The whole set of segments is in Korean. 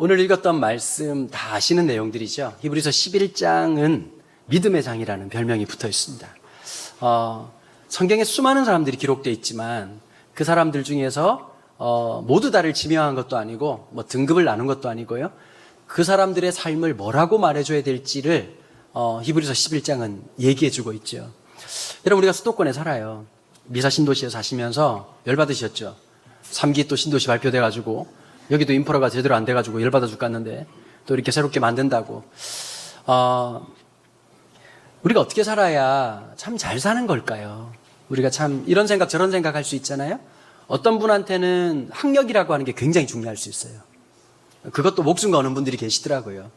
오늘 읽었던 말씀 다 아시는 내용들이죠. 히브리서 11장은 믿음의 장이라는 별명이 붙어 있습니다. 성경에 수많은 사람들이 기록되어 있지만 그 사람들 중에서 모두 다를 지명한 것도 아니고 뭐 등급을 나눈 것도 아니고요. 그 사람들의 삶을 뭐라고 말해줘야 될지를 히브리서 11장은 얘기해주고 있죠. 여러분, 우리가 수도권에 살아요. 미사 신도시에 사시면서 열받으셨죠. 3기 또 신도시 발표돼가지고 여기도 인프라가 제대로 안 돼가지고 열받아 죽겠는데 또 이렇게 새롭게 만든다고. 우리가 어떻게 살아야 참 잘 사는 걸까요? 우리가 참 이런 생각 저런 생각 할 수 있잖아요. 어떤 분한테는 학력이라고 하는 게 굉장히 중요할 수 있어요. 그것도 목숨 거는 분들이 계시더라고요.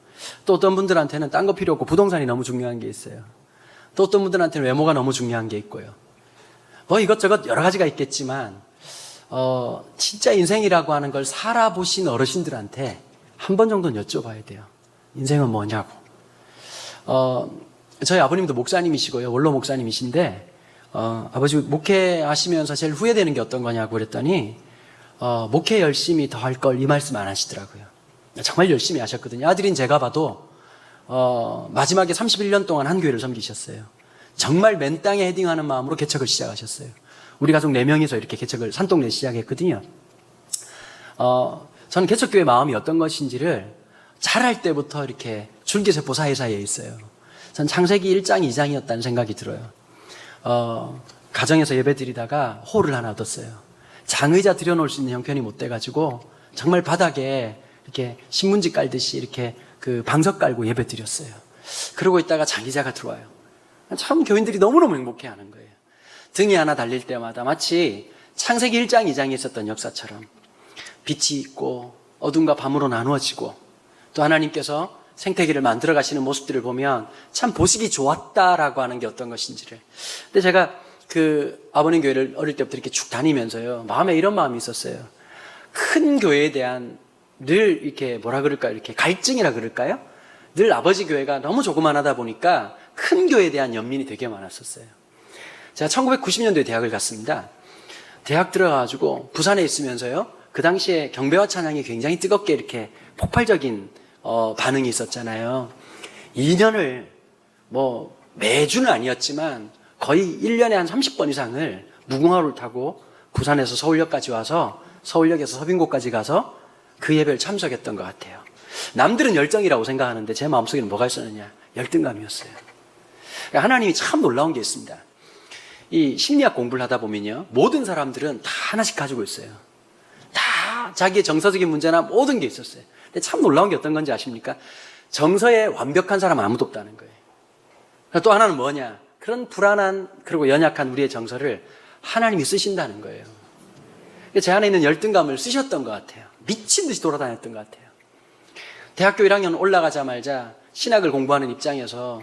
또 어떤 분들한테는 딴 거 필요 없고 부동산이 너무 중요한 게 있어요. 또 어떤 분들한테는 외모가 너무 중요한 게 있고요. 뭐 이것저것 여러 가지가 있겠지만 진짜 인생이라고 하는 걸 살아보신 어르신들한테 한 번 정도는 여쭤봐야 돼요. 인생은 뭐냐고. 저희 아버님도 목사님이시고요. 원로 목사님이신데 아버지 목회하시면서 제일 후회되는 게 어떤 거냐고 그랬더니 목회 열심히 더 할 걸 이 말씀 안 하시더라고요. 정말 열심히 하셨거든요. 아들인 제가 봐도 마지막에 31년 동안 한 교회를 섬기셨어요. 정말 맨 땅에 헤딩하는 마음으로 개척을 시작하셨어요. 우리 가족 4명이서 이렇게 개척을 산동네 시작했거든요. 저는 개척교회 마음이 어떤 것인지를 자랄 때부터 이렇게 줄기세포 사이사이에 있어요. 전 창세기 1장 2장이었다는 생각이 들어요. 가정에서 예배 드리다가 홀을 하나 얻었어요. 장의자 들여놓을 수 있는 형편이 못 돼가지고 정말 바닥에 이렇게 신문지 깔듯이 이렇게 그 방석 깔고 예배 드렸어요. 그러고 있다가 장의자가 들어와요. 참 교인들이 너무너무 행복해하는 거예요. 등이 하나 달릴 때마다 마치 창세기 1장 2장에 있었던 역사처럼 빛이 있고 어둠과 밤으로 나누어지고 또 하나님께서 생태계를 만들어 가시는 모습들을 보면 참 보시기 좋았다라고 하는 게 어떤 것인지를. 근데 제가 그 아버님 교회를 어릴 때부터 이렇게 쭉 다니면서요, 마음에 이런 마음이 있었어요. 큰 교회에 대한 늘 이렇게 뭐라 그럴까요? 이렇게 갈증이라 그럴까요? 늘 아버지 교회가 너무 조그만하다 보니까 큰 교회에 대한 연민이 되게 많았었어요. 제가 1990년도에 대학을 갔습니다. 대학 들어가가지고 부산에 있으면서요, 그 당시에 경배와 찬양이 굉장히 뜨겁게 이렇게 폭발적인 반응이 있었잖아요. 2년을 뭐 매주는 아니었지만 거의 1년에 한 30번 이상을 무궁화호를 타고 부산에서 서울역까지 와서 서울역에서 서빙고까지 가서 그 예배를 참석했던 것 같아요. 남들은 열정이라고 생각하는데 제 마음속에는 뭐가 있었느냐? 열등감이었어요. 하나님이 참 놀라운 게 있습니다. 이 심리학 공부를 하다 보면요, 모든 사람들은 다 하나씩 가지고 있어요. 다 자기의 정서적인 문제나 모든 게 있었어요. 근데 참 놀라운 게 어떤 건지 아십니까? 정서에 완벽한 사람은 아무도 없다는 거예요. 또 하나는 뭐냐? 그런 불안한 그리고 연약한 우리의 정서를 하나님이 쓰신다는 거예요. 제 안에 있는 열등감을 쓰셨던 것 같아요. 미친 듯이 돌아다녔던 것 같아요. 대학교 1학년 올라가자마자 신학을 공부하는 입장에서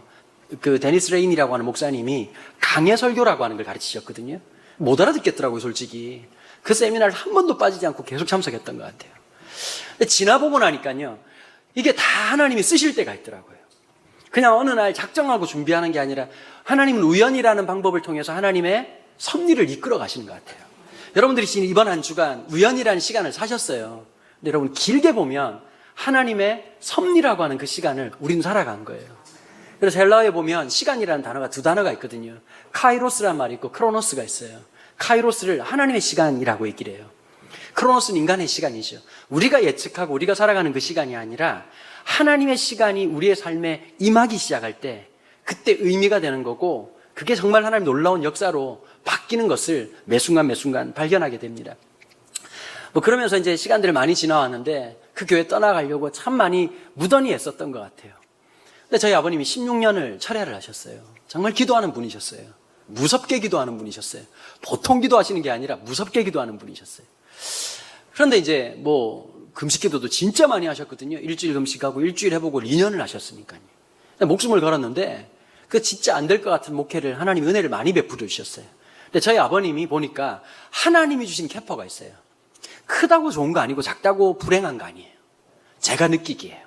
그 데니스 레인이라고 하는 목사님이 강해 설교라고 하는 걸 가르치셨거든요. 못 알아듣겠더라고요, 솔직히. 그 세미나를 한 번도 빠지지 않고 계속 참석했던 것 같아요. 근데 지나보고 나니까요, 이게 다 하나님이 쓰실 때가 있더라고요. 그냥 어느 날 작정하고 준비하는 게 아니라 하나님은 우연이라는 방법을 통해서 하나님의 섭리를 이끌어 가시는 것 같아요. 여러분들이 지금 이번 한 주간 우연이라는 시간을 사셨어요. 근데 여러분, 길게 보면 하나님의 섭리라고 하는 그 시간을 우리는 살아간 거예요. 그래서 헬라어에 보면 시간이라는 단어가 두 단어가 있거든요. 카이로스란 말이 있고 크로노스가 있어요. 카이로스를 하나님의 시간이라고 얘기를 해요. 크로노스는 인간의 시간이죠. 우리가 예측하고 우리가 살아가는 그 시간이 아니라 하나님의 시간이 우리의 삶에 임하기 시작할 때 그때 의미가 되는 거고, 그게 정말 하나님 놀라운 역사로 바뀌는 것을 매 순간 매 순간 발견하게 됩니다. 뭐 그러면서 이제 시간들이 많이 지나왔는데 그 교회 떠나가려고 참 많이 무던히 애썼던 것 같아요. 근데 저희 아버님이 16년을 철야를 하셨어요. 정말 기도하는 분이셨어요. 무섭게 기도하는 분이셨어요. 보통 기도하시는 게 아니라 무섭게 기도하는 분이셨어요. 그런데 이제 뭐 금식 기도도 진짜 많이 하셨거든요. 일주일 금식하고 일주일 해보고 2년을 하셨으니까요. 목숨을 걸었는데 그 진짜 안 될 것 같은 목회를 하나님 은혜를 많이 베풀어 주셨어요. 근데 저희 아버님이 보니까 하나님이 주신 캐퍼가 있어요. 크다고 좋은 거 아니고 작다고 불행한 거 아니에요. 제가 느끼기에요.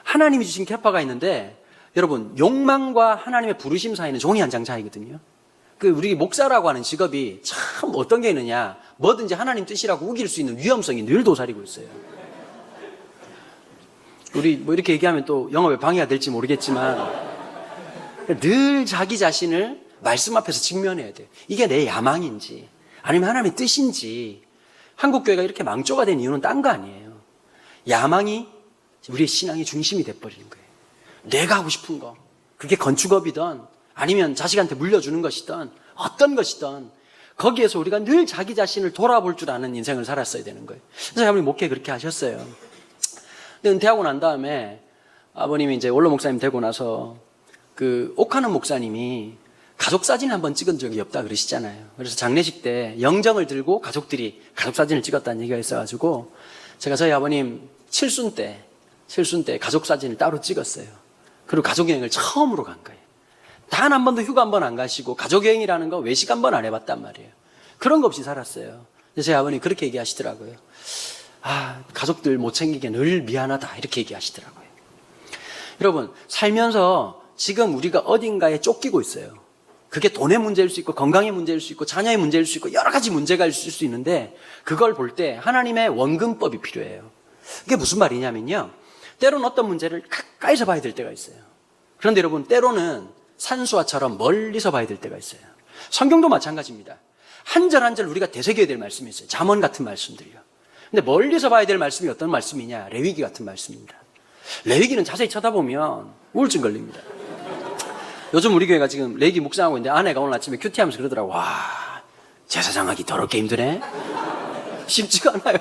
하나님이 주신 캐퍼가 있는데, 여러분, 욕망과 하나님의 부르심 사이는 종이 한 장 차이거든요. 우리 목사라고 하는 직업이 참 어떤 게 있느냐, 뭐든지 하나님 뜻이라고 우길 수 있는 위험성이 늘 도사리고 있어요. 우리 뭐 이렇게 얘기하면 또 영업에 방해가 될지 모르겠지만 늘 자기 자신을 말씀 앞에서 직면해야 돼요. 이게 내 야망인지 아니면 하나님의 뜻인지. 한국교회가 이렇게 망조가 된 이유는 딴 거 아니에요. 야망이 우리의 신앙의 중심이 돼버리는 거예요. 내가 하고 싶은 거, 그게 건축업이든 아니면 자식한테 물려주는 것이든 어떤 것이든 거기에서 우리가 늘 자기 자신을 돌아볼 줄 아는 인생을 살았어야 되는 거예요. 그래서 아버님 목회 그렇게 하셨어요. 근데 은퇴하고 난 다음에 아버님이 이제 원로 목사님 되고 나서 그 옥하는 목사님이 가족 사진 한번 찍은 적이 없다 그러시잖아요. 그래서 장례식 때 영정을 들고 가족들이 가족 사진을 찍었다는 얘기가 있어가지고 제가 저희 아버님 칠순 때 가족 사진을 따로 찍었어요. 그리고 가족 여행을 처음으로 간 거예요. 단 한 번도 휴가 한 번 안 가시고 가족 여행이라는 거 외식 한 번 안 해봤단 말이에요. 그런 거 없이 살았어요. 그래서 저희 아버님 그렇게 얘기하시더라고요. 아, 가족들 못 챙기게 늘 미안하다 이렇게 얘기하시더라고요. 여러분, 살면서 지금 우리가 어딘가에 쫓기고 있어요. 그게 돈의 문제일 수 있고 건강의 문제일 수 있고 자녀의 문제일 수 있고 여러 가지 문제가 있을 수 있는데 그걸 볼 때 하나님의 원근법이 필요해요. 그게 무슨 말이냐면요, 때로는 어떤 문제를 가까이서 봐야 될 때가 있어요. 그런데 여러분, 때로는 산수화처럼 멀리서 봐야 될 때가 있어요. 성경도 마찬가지입니다. 한 절 한 절 우리가 되새겨야 될 말씀이 있어요. 잠언 같은 말씀들이요. 근데 멀리서 봐야 될 말씀이 어떤 말씀이냐, 레위기 같은 말씀입니다. 레위기는 자세히 쳐다보면 우울증 걸립니다. 요즘 우리 교회가 지금 레위기 묵상하고 있는데 아내가 오늘 아침에 큐티하면서 그러더라고. 와, 제사장하기 더럽게 힘드네. 쉽지가 않아요.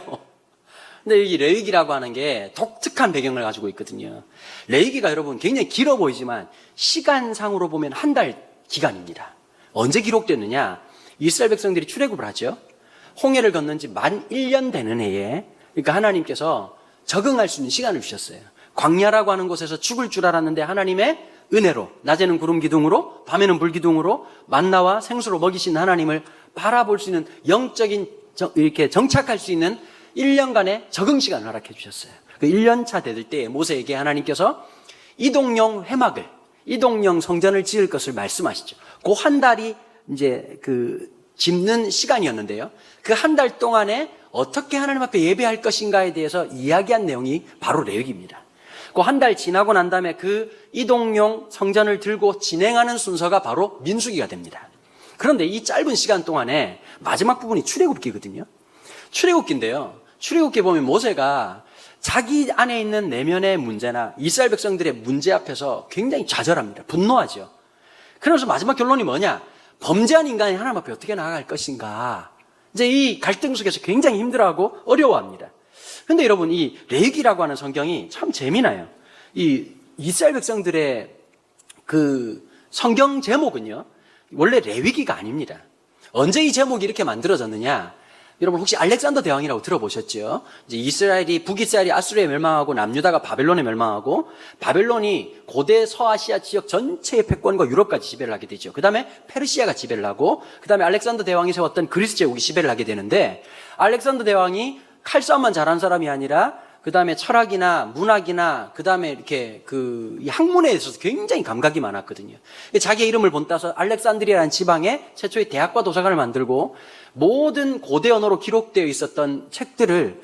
근데 이 레위기라고 하는 게 독특한 배경을 가지고 있거든요. 레위기가 여러분 굉장히 길어 보이지만 시간상으로 보면 한 달 기간입니다. 언제 기록됐느냐? 이스라엘 백성들이 출애굽을 하죠. 홍해를 건넌 지 만 1년 되는 해에, 그러니까 하나님께서 적응할 수 있는 시간을 주셨어요. 광야라고 하는 곳에서 죽을 줄 알았는데 하나님의 은혜로, 낮에는 구름 기둥으로 밤에는 불 기둥으로 만나와 생수로 먹이신 하나님을 바라볼 수 있는 영적인 이렇게 정착할 수 있는 1년간의 적응 시간을 허락해 주셨어요. 그 1년차 되들 때에 모세에게 하나님께서 이동용 회막을, 이동용 성전을 지을 것을 말씀하시죠. 그 한 달이 이제 그 짚는 시간이었는데요. 그 한 달 동안에 어떻게 하나님 앞에 예배할 것인가에 대해서 이야기한 내용이 바로 레위기입니다. 그 한 달 지나고 난 다음에 그 이동용 성전을 들고 진행하는 순서가 바로 민수기가 됩니다. 그런데 이 짧은 시간 동안에 마지막 부분이 출애굽기거든요. 출애굽기인데요. 출애굽기 보면 모세가 자기 안에 있는 내면의 문제나 이스라엘 백성들의 문제 앞에서 굉장히 좌절합니다. 분노하죠. 그래서 마지막 결론이 뭐냐? 범죄한 인간이 하나님 앞에 어떻게 나아갈 것인가. 이제 이 갈등 속에서 굉장히 힘들어하고 어려워합니다. 그런데 여러분, 이 레위기라고 하는 성경이 참 재미나요. 이 이스라엘 백성들의 그 성경 제목은요, 원래 레위기가 아닙니다. 언제 이 제목이 이렇게 만들어졌느냐? 여러분 혹시 알렉산더 대왕이라고 들어보셨죠? 이제 이스라엘이, 북이스라엘이 아수르에 멸망하고 남유다가 바벨론에 멸망하고 바벨론이 고대 서아시아 지역 전체의 패권과 유럽까지 지배를 하게 되죠. 그 다음에 페르시아가 지배를 하고 그 다음에 알렉산더 대왕이 세웠던 그리스 제국이 지배를 하게 되는데, 알렉산더 대왕이 칼싸움만 잘한 사람이 아니라 그 다음에 철학이나 문학이나 그 다음에 이렇게 그 학문에 있어서 굉장히 감각이 많았거든요. 자기의 이름을 본따서 알렉산드리아라는 지방에 최초의 대학과 도서관을 만들고 모든 고대 언어로 기록되어 있었던 책들을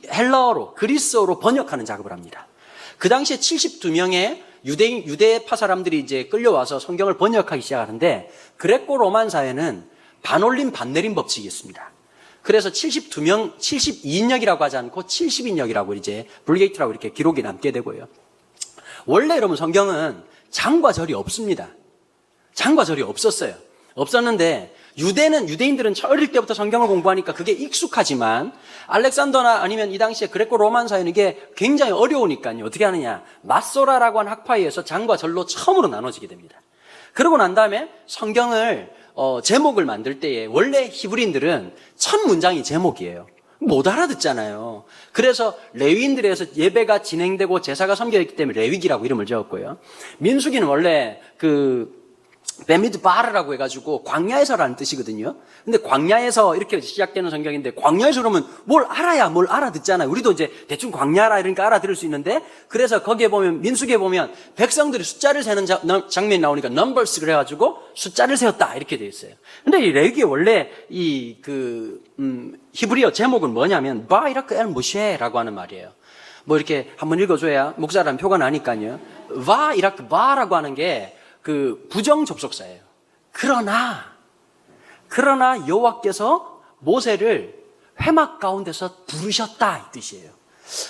헬라어로, 그리스어로 번역하는 작업을 합니다. 그 당시에 72명의 유대파 사람들이 이제 끌려와서 성경을 번역하기 시작하는데, 그레코 로만 사회는 반올림 반내림 법칙이 있습니다. 그래서 72명, 72인역이라고 하지 않고 70인역이라고 이제 불게이트라고 이렇게 기록이 남게 되고요. 원래 여러분 성경은 장과 절이 없습니다. 장과 절이 없었어요. 없었는데 유대인들은 어릴 때부터 성경을 공부하니까 그게 익숙하지만 알렉산더나 아니면 이 당시에 그레코 로만 사회는 이게 굉장히 어려우니까요. 어떻게 하느냐? 마소라라고 하는 학파에 의해서 장과 절로 처음으로 나눠지게 됩니다. 그러고 난 다음에 성경을 제목을 만들 때에 원래 히브리인들은 첫 문장이 제목이에요. 못 알아듣잖아요. 그래서 레위인들에서 예배가 진행되고 제사가 섬겨있기 때문에 레위기라고 이름을 지었고요. 민수기는 원래 베미드바르라고 해가지고 광야에서라는 뜻이거든요. 근데 광야에서 이렇게 시작되는 성경인데, 광야에서 그러면 뭘 알아야 뭘 알아듣잖아요. 우리도 이제 대충 광야라 이러니까 알아들을 수 있는데, 그래서 거기에 보면, 민수기에 보면 백성들이 숫자를 세는 장면이 나오니까 넘버스 그래가지고 숫자를 세웠다 이렇게 되어 있어요. 근데 이 레위기에 원래 히브리어 제목은 뭐냐면 바이라크 엘 모셰라고 하는 말이에요. 뭐 이렇게 한번 읽어줘야 목사라는 표가 나니까요. 와, 이라크, 와라고 하는 게 그 부정 접속사예요. 그러나 여호와께서 모세를 회막 가운데서 부르셨다 이 뜻이에요.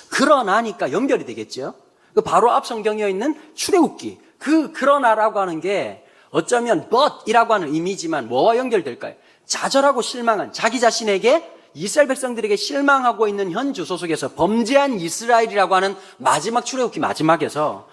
그러나니까 연결이 되겠죠. 그 바로 앞 성경에 있는 출애굽기 그러나라고 하는 게 어쩌면 but이라고 하는 의미지만 뭐와 연결될까요? 좌절하고 실망한 자기 자신에게 이스라엘 백성들에게 실망하고 있는 현 주소 속에서 범죄한 이스라엘이라고 하는 마지막 출애굽기 마지막에서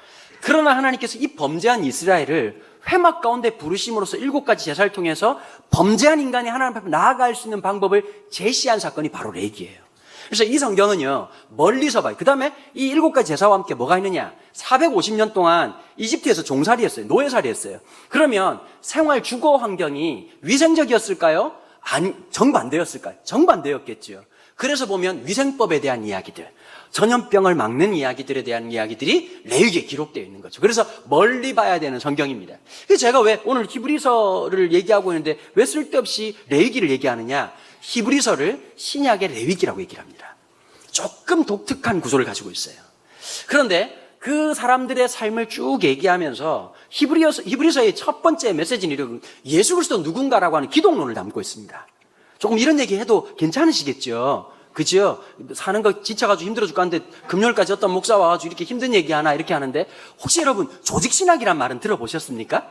그러나 하나님께서 이 범죄한 이스라엘을 회막 가운데 부르심으로써 7가지 제사를 통해서 범죄한 인간이 하나님 앞에 나아갈 수 있는 방법을 제시한 사건이 바로 레위기예요. 그래서 이 성경은요, 멀리서 봐요. 그 다음에 이 7가지 제사와 함께 뭐가 있느냐? 450년 동안 이집트에서 종살이했어요. 노예살이했어요. 그러면 생활 주거 환경이 위생적이었을까요? 아니, 정반대였을까요? 정반대였겠죠. 그래서 보면 위생법에 대한 이야기들, 전염병을 막는 이야기들에 대한 이야기들이 레위기에 기록되어 있는 거죠. 그래서 멀리 봐야 되는 성경입니다. 그래서 제가 왜 오늘 히브리서를 얘기하고 있는데 왜 쓸데없이 레위기를 얘기하느냐? 히브리서를 신약의 레위기라고 얘기를 합니다. 조금 독특한 구조를 가지고 있어요. 그런데 그 사람들의 삶을 쭉 얘기하면서 히브리서의 첫 번째 메시지는 예수 그리스도 누군가라고 하는 기독론을 담고 있습니다. 조금 이런 얘기 해도 괜찮으시겠죠? 그죠? 사는 거 지쳐가지고 힘들어 죽겠는데 금요일까지 어떤 목사 와가지고 이렇게 힘든 얘기 하나 이렇게 하는데 혹시 여러분 조직신학이란 말은 들어보셨습니까?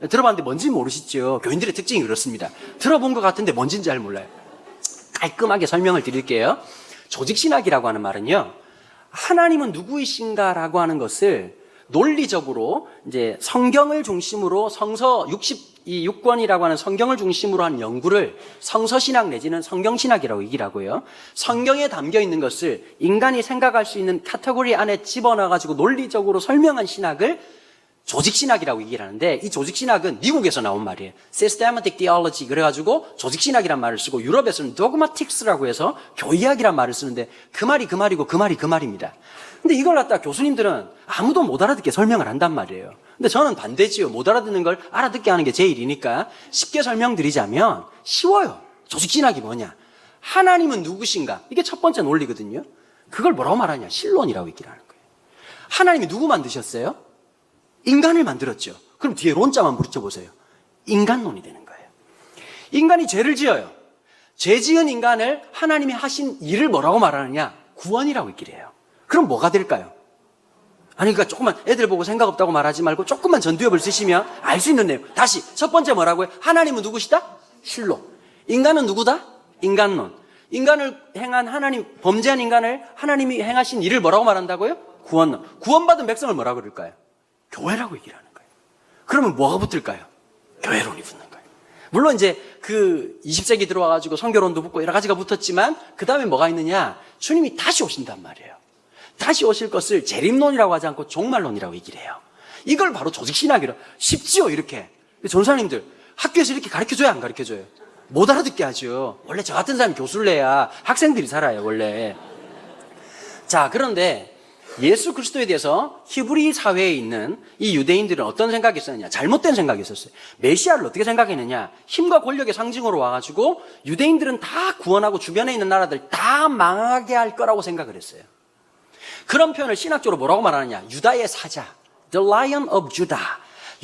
들어봤는데 뭔지 모르시죠? 교인들의 특징이 그렇습니다. 들어본 것 같은데 뭔지는 잘 몰라요. 깔끔하게 설명을 드릴게요. 조직신학이라고 하는 말은요, 하나님은 누구이신가라고 하는 것을 논리적으로 이제 성경을 중심으로 성서 66권이라고 하는 성경을 중심으로 한 연구를 성서신학 내지는 성경신학이라고 얘기를 하고요. 성경에 담겨 있는 것을 인간이 생각할 수 있는 카테고리 안에 집어넣어가지고 논리적으로 설명한 신학을 조직신학이라고 얘기를 하는데, 이 조직신학은 미국에서 나온 말이에요. Systematic Theology 그래가지고 조직신학이란 말을 쓰고, 유럽에서는 Dogmatics라고 해서 교의학이란 말을 쓰는데 그 말이 그 말이고 그 말이 그 말입니다. 근데 이걸 갖다 교수님들은 아무도 못 알아듣게 설명을 한단 말이에요. 근데 저는 반대지요. 못 알아듣는 걸 알아듣게 하는 게 제 일이니까 쉽게 설명드리자면 쉬워요. 조직신학이 뭐냐? 하나님은 누구신가? 이게 첫 번째 논리거든요. 그걸 뭐라고 말하냐? 신론이라고 얘기를 하는 거예요. 하나님이 누구 만드셨어요? 인간을 만들었죠. 그럼 뒤에 론자만 붙여보세요. 인간론이 되는 거예요. 인간이 죄를 지어요. 죄 지은 인간을 하나님이 하신 일을 뭐라고 말하느냐? 구원이라고 얘기를 해요. 그럼 뭐가 될까요? 아니, 그러니까 조금만 애들 보고 생각 없다고 말하지 말고 조금만 전두엽을 쓰시면 알 수 있는 내용. 다시 첫 번째 뭐라고요? 하나님은 누구시다? 신론. 인간은 누구다? 인간론. 인간을 행한 하나님, 범죄한 인간을 하나님이 행하신 일을 뭐라고 말한다고요? 구원론. 구원받은 백성을 뭐라고 그럴까요? 교회라고 얘기를 하는 거예요. 그러면 뭐가 붙을까요? 교회론이 붙는 거예요. 물론 이제 그 20세기 들어와가지고 성교론도 붙고 여러 가지가 붙었지만 그 다음에 뭐가 있느냐? 주님이 다시 오신단 말이에요. 다시 오실 것을 재림론이라고 하지 않고 종말론이라고 얘기를 해요. 이걸 바로 조직신학이라 쉽지요, 이렇게. 전사님들 학교에서 이렇게 가르쳐줘야 안 가르쳐줘요? 못 알아듣게 하죠. 원래 저 같은 사람이 교수를 내야 학생들이 살아요, 원래. 자, 그런데 예수 그리스도에 대해서 히브리 사회에 있는 이 유대인들은 어떤 생각이 있었느냐? 잘못된 생각이 있었어요. 메시아를 어떻게 생각했느냐? 힘과 권력의 상징으로 와가지고 유대인들은 다 구원하고 주변에 있는 나라들 다 망하게 할 거라고 생각을 했어요. 그런 표현을 신학적으로 뭐라고 말하느냐? 유다의 사자, The Lion of Judah.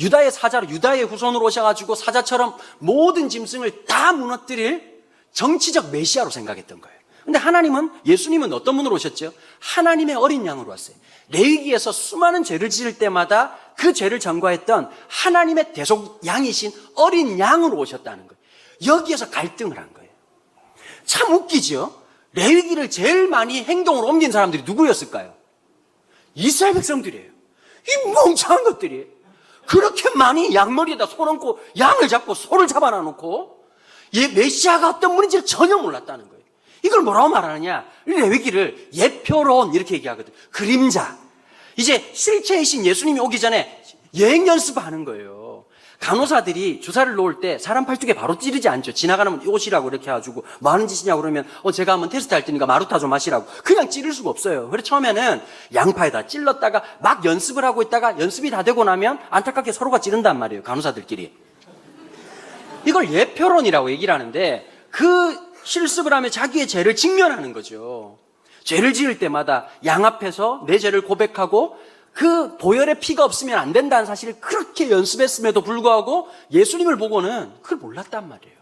유다의 사자로, 유다의 후손으로 오셔가지고 사자처럼 모든 짐승을 다 무너뜨릴 정치적 메시아로 생각했던 거예요. 근데 하나님은, 예수님은 어떤 분으로 오셨죠? 하나님의 어린 양으로 왔어요. 레위기에서 수많은 죄를 지을 때마다 그 죄를 전가했던 하나님의 대속 양이신 어린 양으로 오셨다는 거예요. 여기에서 갈등을 한 거예요. 참 웃기죠? 레위기를 제일 많이 행동으로 옮긴 사람들이 누구였을까요? 이스라엘 백성들이에요. 이 멍청한 것들이 그렇게 많이 양머리에다 손 얹고 양을 잡고 소를 잡아놔놓고 메시아가 어떤 분인지를 전혀 몰랐다는 거예요. 이걸 뭐라고 말하느냐? 레위기를 예표론 이렇게 얘기하거든. 그림자. 이제 실체이신 예수님이 오기 전에 여행 연습하는 거예요. 간호사들이 주사를 놓을 때 사람 팔뚝에 바로 찌르지 않죠. 지나가면 오시라고 이렇게 해가지고 뭐 하는 짓이냐고 그러면 제가 한번 테스트 할 테니까 마루타 좀 하시라고. 그냥 찌를 수가 없어요. 그래서 처음에는 양파에다 찔렀다가 막 연습을 하고 있다가 연습이 다 되고 나면 안타깝게 서로가 찌른단 말이에요. 간호사들끼리. 이걸 예표론이라고 얘기를 하는데 그 실습을 하면 자기의 죄를 직면하는 거죠. 죄를 지을 때마다 양 앞에서 내 죄를 고백하고 그 보혈의 피가 없으면 안 된다는 사실을 그렇게 연습했음에도 불구하고 예수님을 보고는 그걸 몰랐단 말이에요.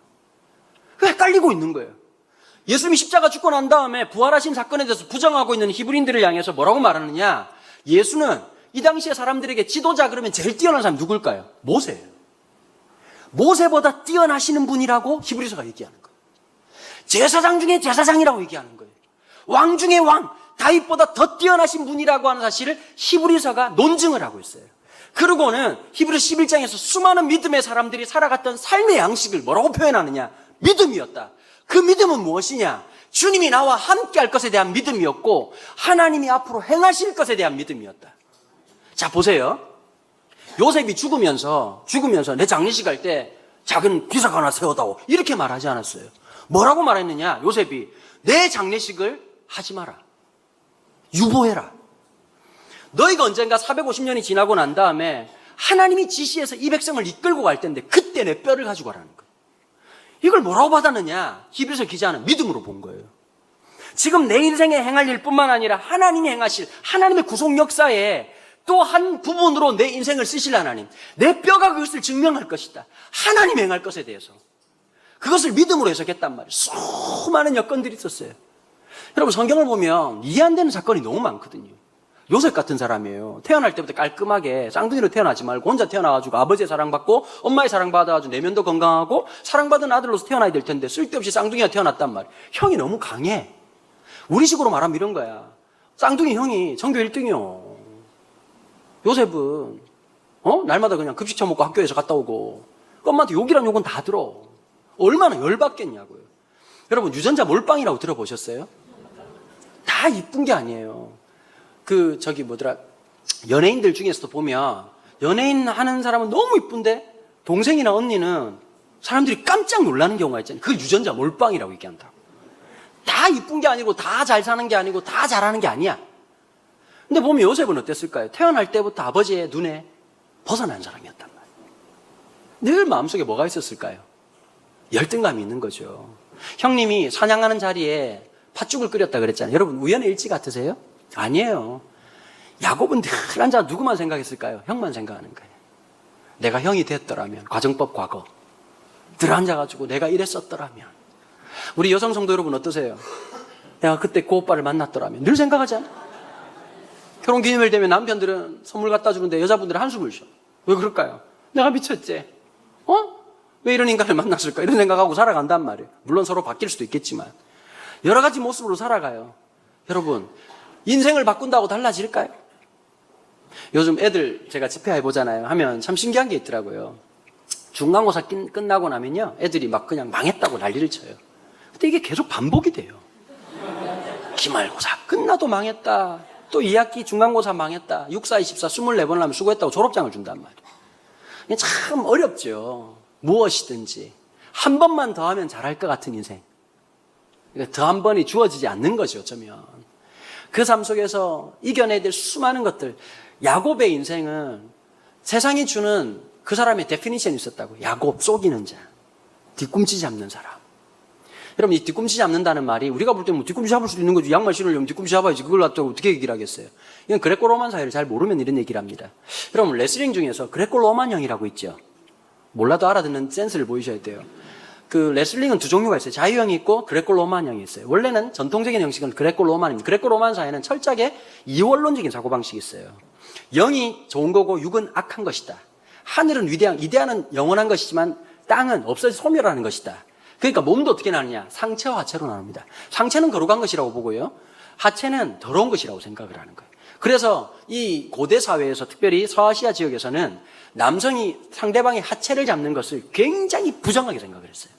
헷갈리고 있는 거예요. 예수님이 십자가 죽고 난 다음에 부활하신 사건에 대해서 부정하고 있는 히브리인들을 향해서 뭐라고 말하느냐? 예수는 이 당시에 사람들에게 지도자 그러면 제일 뛰어난 사람이 누굴까요? 모세예요. 모세보다 뛰어나시는 분이라고 히브리서가 얘기하는 거예요. 제사장 중에 제사장이라고 얘기하는 거예요. 왕 중에 왕, 다윗보다 더 뛰어나신 분이라고 하는 사실을 히브리서가 논증을 하고 있어요. 그러고는 히브리서 11장에서 수많은 믿음의 사람들이 살아갔던 삶의 양식을 뭐라고 표현하느냐? 믿음이었다. 그 믿음은 무엇이냐? 주님이 나와 함께 할 것에 대한 믿음이었고 하나님이 앞으로 행하실 것에 대한 믿음이었다. 자, 보세요. 요셉이 죽으면서 내 장례식 할 때 작은 비석 하나 세워다오 이렇게 말하지 않았어요. 뭐라고 말했느냐? 요셉이 내 장례식을 하지 마라. 유보해라. 너희가 언젠가 450년이 지나고 난 다음에 하나님이 지시해서 이 백성을 이끌고 갈 텐데 그때 내 뼈를 가지고 가라는 거예요. 이걸 뭐라고 받았느냐? 히브리서 기자는 믿음으로 본 거예요. 지금 내 인생에 행할 일뿐만 아니라 하나님이 행하실 하나님의 구속 역사에 또 한 부분으로 내 인생을 쓰실 하나님, 내 뼈가 그것을 증명할 것이다. 하나님 행할 것에 대해서 그것을 믿음으로 해석했단 말이에요. 수많은 여건들이 있었어요. 여러분 성경을 보면 이해 안 되는 사건이 너무 많거든요. 요셉 같은 사람이에요. 태어날 때부터 깔끔하게 쌍둥이로 태어나지 말고 혼자 태어나가지고 아버지의 사랑받고 엄마의 사랑받아가지고 내면도 건강하고 사랑받은 아들로서 태어나야 될 텐데 쓸데없이 쌍둥이가 태어났단 말이에요. 형이 너무 강해. 우리식으로 말하면 이런 거야. 쌍둥이 형이 전교 1등이요. 요셉은 날마다 그냥 급식 처먹고 학교에서 갔다 오고 엄마한테 욕이란 욕은 다 들어. 얼마나 열받겠냐고요. 여러분 유전자 몰빵이라고 들어보셨어요? 다 이쁜 게 아니에요. 연예인들 중에서도 보면 연예인 하는 사람은 너무 이쁜데 동생이나 언니는 사람들이 깜짝 놀라는 경우가 있잖아요. 그걸 유전자 몰빵이라고 얘기한다고. 다 이쁜 게 아니고 다 잘 사는 게 아니고 다 잘하는 게 아니야. 근데 보면 요셉은 어땠을까요? 태어날 때부터 아버지의 눈에 벗어난 사람이었단 말이에요. 늘 마음속에 뭐가 있었을까요? 열등감이 있는 거죠. 형님이 사냥하는 자리에 팥죽을 끓였다 그랬잖아요. 여러분 우연의 일치 같으세요? 아니에요. 야곱은 늘 앉아 누구만 생각했을까요? 형만 생각하는 거예요. 내가 형이 됐더라면, 가정법 과거. 늘 앉아가지고 내가 이랬었더라면. 우리 여성 성도 여러분 어떠세요? 내가 그때 그 오빠를 만났더라면. 늘 생각하지 않아요? 결혼 기념일 되면 남편들은 선물 갖다 주는데 여자분들은 한숨을 쉬어. 왜 그럴까요? 내가 미쳤지? 왜 이런 인간을 만났을까? 이런 생각하고 살아간단 말이에요. 물론 서로 바뀔 수도 있겠지만. 여러 가지 모습으로 살아가요. 여러분, 인생을 바꾼다고 달라질까요? 요즘 애들 제가 집회해보잖아요. 하면 참 신기한 게 있더라고요. 중간고사 끝나고 나면요. 애들이 막 그냥 망했다고 난리를 쳐요. 근데 이게 계속 반복이 돼요. 기말고사 끝나도 망했다. 또 2학기 중간고사 망했다. 6, 4, 24, 24번 하면 수고했다고 졸업장을 준단 말이에요. 참 어렵죠. 무엇이든지. 한 번만 더 하면 잘할 것 같은 인생. 더 한 번이 주어지지 않는 거죠, 어쩌면. 그 삶 속에서 이겨내야 될 수많은 것들. 야곱의 인생은 세상이 주는 그 사람의 데피니션이 있었다고. 야곱, 속이는 자. 뒤꿈치 잡는 사람. 여러분, 이 뒤꿈치 잡는다는 말이 우리가 볼 때 뭐 뒤꿈치 잡을 수도 있는 거지. 양말 신으려면 뒤꿈치 잡아야지. 그걸 갖다가 어떻게 얘기를 하겠어요? 이건 그레코 로만 사회를 잘 모르면 이런 얘기를 합니다. 여러분, 레슬링 중에서 그레코 로만형이라고 있죠. 몰라도 알아듣는 센스를 보이셔야 돼요. 그 레슬링은 두 종류가 있어요. 자유형이 있고 그레코 로만형이 있어요. 원래는 전통적인 형식은 그레코 로만입니다. 그레코 로만 사회는 철저하게 이원론적인 사고방식이 있어요. 영이 좋은 거고 육은 악한 것이다. 하늘은 이데아는 영원한 것이지만 땅은 없어져 소멸하는 것이다. 그러니까 몸도 어떻게 나누냐? 상체와 하체로 나눕니다. 상체는 거룩한 것이라고 보고요. 하체는 더러운 것이라고 생각을 하는 거예요. 그래서 이 고대 사회에서 특별히 서아시아 지역에서는 남성이 상대방의 하체를 잡는 것을 굉장히 부정하게 생각을 했어요.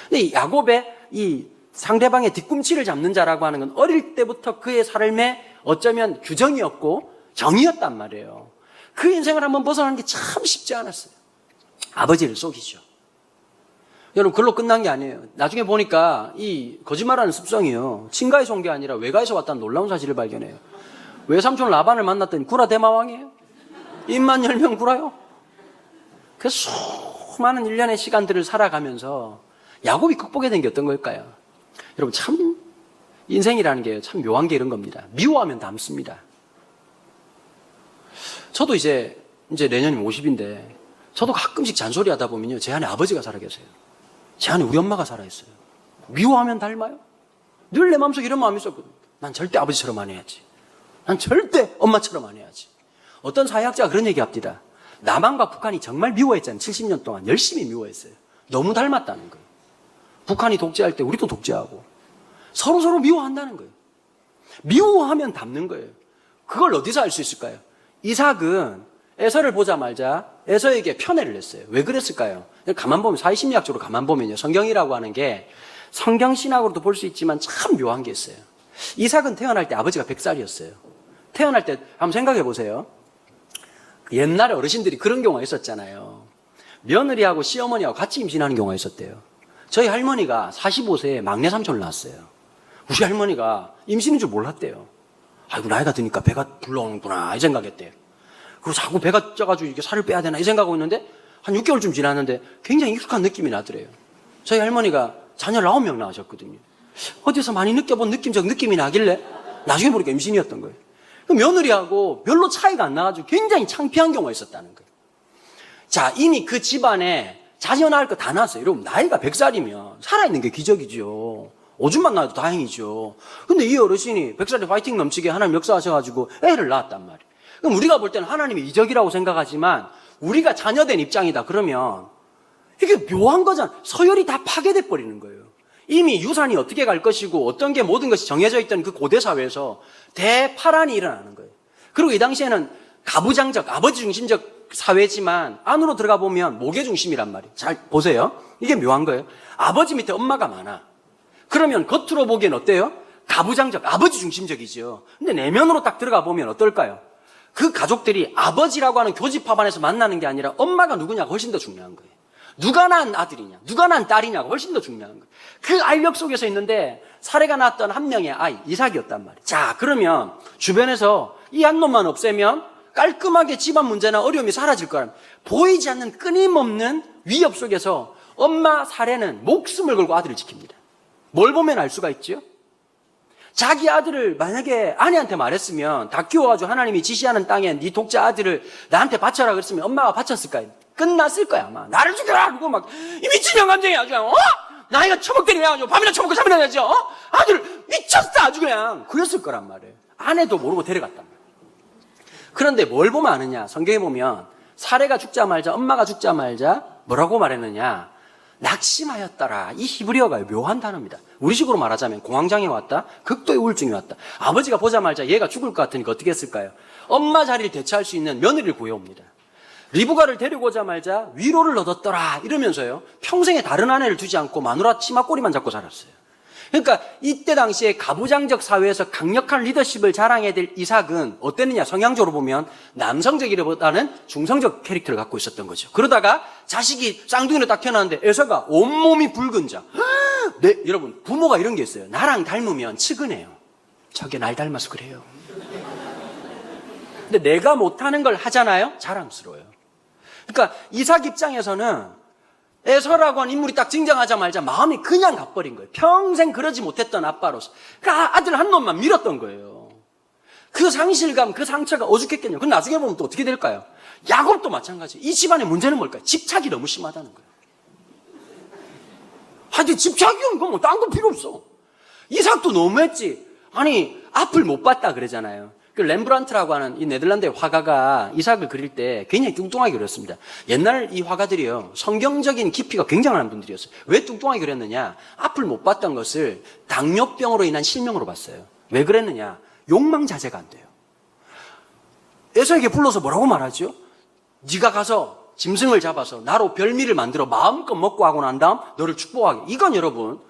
근데 이 야곱의 이 상대방의 뒤꿈치를 잡는 자라고 하는 건 어릴 때부터 그의 삶에 어쩌면 규정이었고 정의였단 말이에요. 그 인생을 한번 벗어나는 게 참 쉽지 않았어요. 아버지를 속이죠. 여러분, 그걸로 끝난 게 아니에요. 나중에 보니까 이 거짓말하는 습성이요. 친가에서 온 게 아니라 외가에서 왔다는 놀라운 사실을 발견해요. 외삼촌 라반을 만났더니 구라 대마왕이에요. 입만 열면 구라요. 그래서 수많은 일련의 시간들을 살아가면서 야곱이 극복해야 된 게 어떤 걸까요? 여러분, 참 인생이라는 게 참 묘한 게 이런 겁니다. 미워하면 닮습니다. 저도 이제 내년이 50인데 저도 가끔씩 잔소리 하다 보면요. 제 안에 아버지가 살아 계세요. 제 안에 우리 엄마가 살아 있어요. 미워하면 닮아요? 늘 내 마음속에 이런 마음이 있었거든요. 난 절대 아버지처럼 안 해야지. 난 절대 엄마처럼 안 해야지. 어떤 사회학자가 그런 얘기 합니다. 남한과 북한이 정말 미워했잖아요. 70년 동안 열심히 미워했어요. 너무 닮았다는 거예요. 북한이 독재할 때 우리도 독재하고 서로 미워한다는 거예요. 미워하면 닮는 거예요. 그걸 어디서 알 수 있을까요? 이삭은 에서를 보자 말자 에서에게 편애를 했어요. 왜 그랬을까요? 가만 보면 사회심리학적으로 가만 보면요. 성경이라고 하는 게 성경신학으로도 볼 수 있지만 참 묘한 게 있어요. 이삭은 태어날 때 아버지가 100살이었어요. 태어날 때 한번 생각해 보세요. 옛날에 어르신들이 그런 경우가 있었잖아요. 며느리하고 시어머니하고 같이 임신하는 경우가 있었대요. 저희 할머니가 45세에 막내 삼촌을 낳았어요. 우리 할머니가 임신인 줄 몰랐대요. 아이고 나이가 드니까 배가 불러오는구나 이 생각했대요. 그리고 자꾸 배가 쪄가지고 이렇게 살을 빼야 되나 이 생각하고 있는데 한 6개월쯤 지났는데 굉장히 익숙한 느낌이 나더래요. 저희 할머니가 자녀를 9명 낳으셨거든요. 어디서 많이 느껴본 느낌적 느낌이 나길래 나중에 보니까 임신이었던 거예요. 며느리하고 별로 차이가 안 나가지고 굉장히 창피한 경우가 있었다는 거예요. 자, 이미 그 집안에 자녀 낳을 거 다 낳았어요. 여러분 나이가 100살이면 살아있는 게 기적이죠. 오줌만 나도 다행이죠. 근데 이 어르신이 100살에 파이팅 넘치게 하나님 역사하셔가지고 애를 낳았단 말이에요. 그럼 우리가 볼 때는 하나님의 이적이라고 생각하지만 우리가 자녀된 입장이다 그러면 이게 묘한 거잖아. 서열이 다 파괴돼 버리는 거예요. 이미 유산이 어떻게 갈 것이고 어떤 게 모든 것이 정해져 있던 그 고대 사회에서 대파란이 일어나는 거예요. 그리고 이 당시에는 가부장적, 아버지 중심적 사회지만 안으로 들어가 보면 모계 중심이란 말이에요. 잘 보세요. 이게 묘한 거예요. 아버지 밑에 엄마가 많아. 그러면 겉으로 보기엔 어때요? 가부장적, 아버지 중심적이죠. 근데 내면으로 딱 들어가 보면 어떨까요? 그 가족들이 아버지라고 하는 교집합 안에서 만나는 게 아니라 엄마가 누구냐가 훨씬 더 중요한 거예요. 누가 낳은 아들이냐, 누가 낳은 딸이냐가 훨씬 더 중요한 거예요. 그 알력 속에서 있는데 사례가 났던 한 명의 아이, 이삭이었단 말이에요. 자, 그러면 주변에서 이 한 놈만 없애면 깔끔하게 집안 문제나 어려움이 사라질 거라면 보이지 않는 끊임없는 위협 속에서 엄마 사례는 목숨을 걸고 아들을 지킵니다. 뭘 보면 알 수가 있죠? 자기 아들을 만약에 아내한테 말했으면 다 키워가지고 하나님이 지시하는 땅에 네 독자 아들을 나한테 바쳐라 그랬으면 엄마가 바쳤을까요? 끝났을 거야 아마. 나를 죽여라! 그러고 막 이 미친 영감쟁이 아주 그냥 나이가 처먹대니 해가지고 밤이나 처먹고 잠이나 자죠. 아들 미쳤어 아주 그냥. 그랬을 거란 말이에요. 아내도 모르고 데려갔단 말이에요. 그런데 뭘 보면 아느냐? 성경에 보면 사례가 죽자 말자 엄마가 죽자 말자 뭐라고 말했느냐? 낙심하였더라. 이 히브리어가 묘한 단어입니다. 우리식으로 말하자면 공황장애 왔다, 극도의 우울증이 왔다. 아버지가 보자마자 얘가 죽을 것 같으니까 어떻게 했을까요? 엄마 자리를 대체할 수 있는 며느리를 구해옵니다. 리브가를 데리고 오자마자 위로를 얻었더라 이러면서요 평생에 다른 아내를 두지 않고 마누라 치마꼬리만 잡고 살았어요. 그러니까 이때 당시에 가부장적 사회에서 강력한 리더십을 자랑해야 될 이삭은 어땠느냐? 성향적으로 보면 남성적이라보다는 중성적 캐릭터를 갖고 있었던 거죠. 그러다가 자식이 쌍둥이로 딱 태어났는데 에서가 온몸이 붉은 자. 네, 여러분 부모가 이런 게 있어요. 나랑 닮으면 측은해요. 저게 날 닮아서 그래요. 근데 내가 못하는 걸 하잖아요? 자랑스러워요. 그러니까 이삭 입장에서는 에서라고 하는 인물이 딱 등장하자마자 마음이 그냥 가버린 거예요. 평생 그러지 못했던 아빠로서. 그러니까 아들 한 놈만 밀었던 거예요. 그 상실감, 그 상처가 오죽했겠냐. 그럼 나중에 보면 또 어떻게 될까요? 야곱도 마찬가지. 이 집안의 문제는 뭘까요? 집착이 너무 심하다는 거예요. 하여튼 집착이면 그건 뭐 딴 거 필요 없어. 이삭도 너무했지. 아니 앞을 못 봤다 그러잖아요. 그 렘브란트라고 하는 이 네덜란드의 화가가 이삭을 그릴 때 굉장히 뚱뚱하게 그렸습니다. 옛날 이 화가들이요 성경적인 깊이가 굉장한 분들이었어요. 왜 뚱뚱하게 그렸느냐? 앞을 못 봤던 것을 당뇨병으로 인한 실명으로 봤어요. 왜 그랬느냐? 욕망 자제가 안 돼요. 에서에게 불러서 뭐라고 말하죠? 네가 가서 짐승을 잡아서 나로 별미를 만들어 마음껏 먹고 하고 난 다음 너를 축복하게. 이건 여러분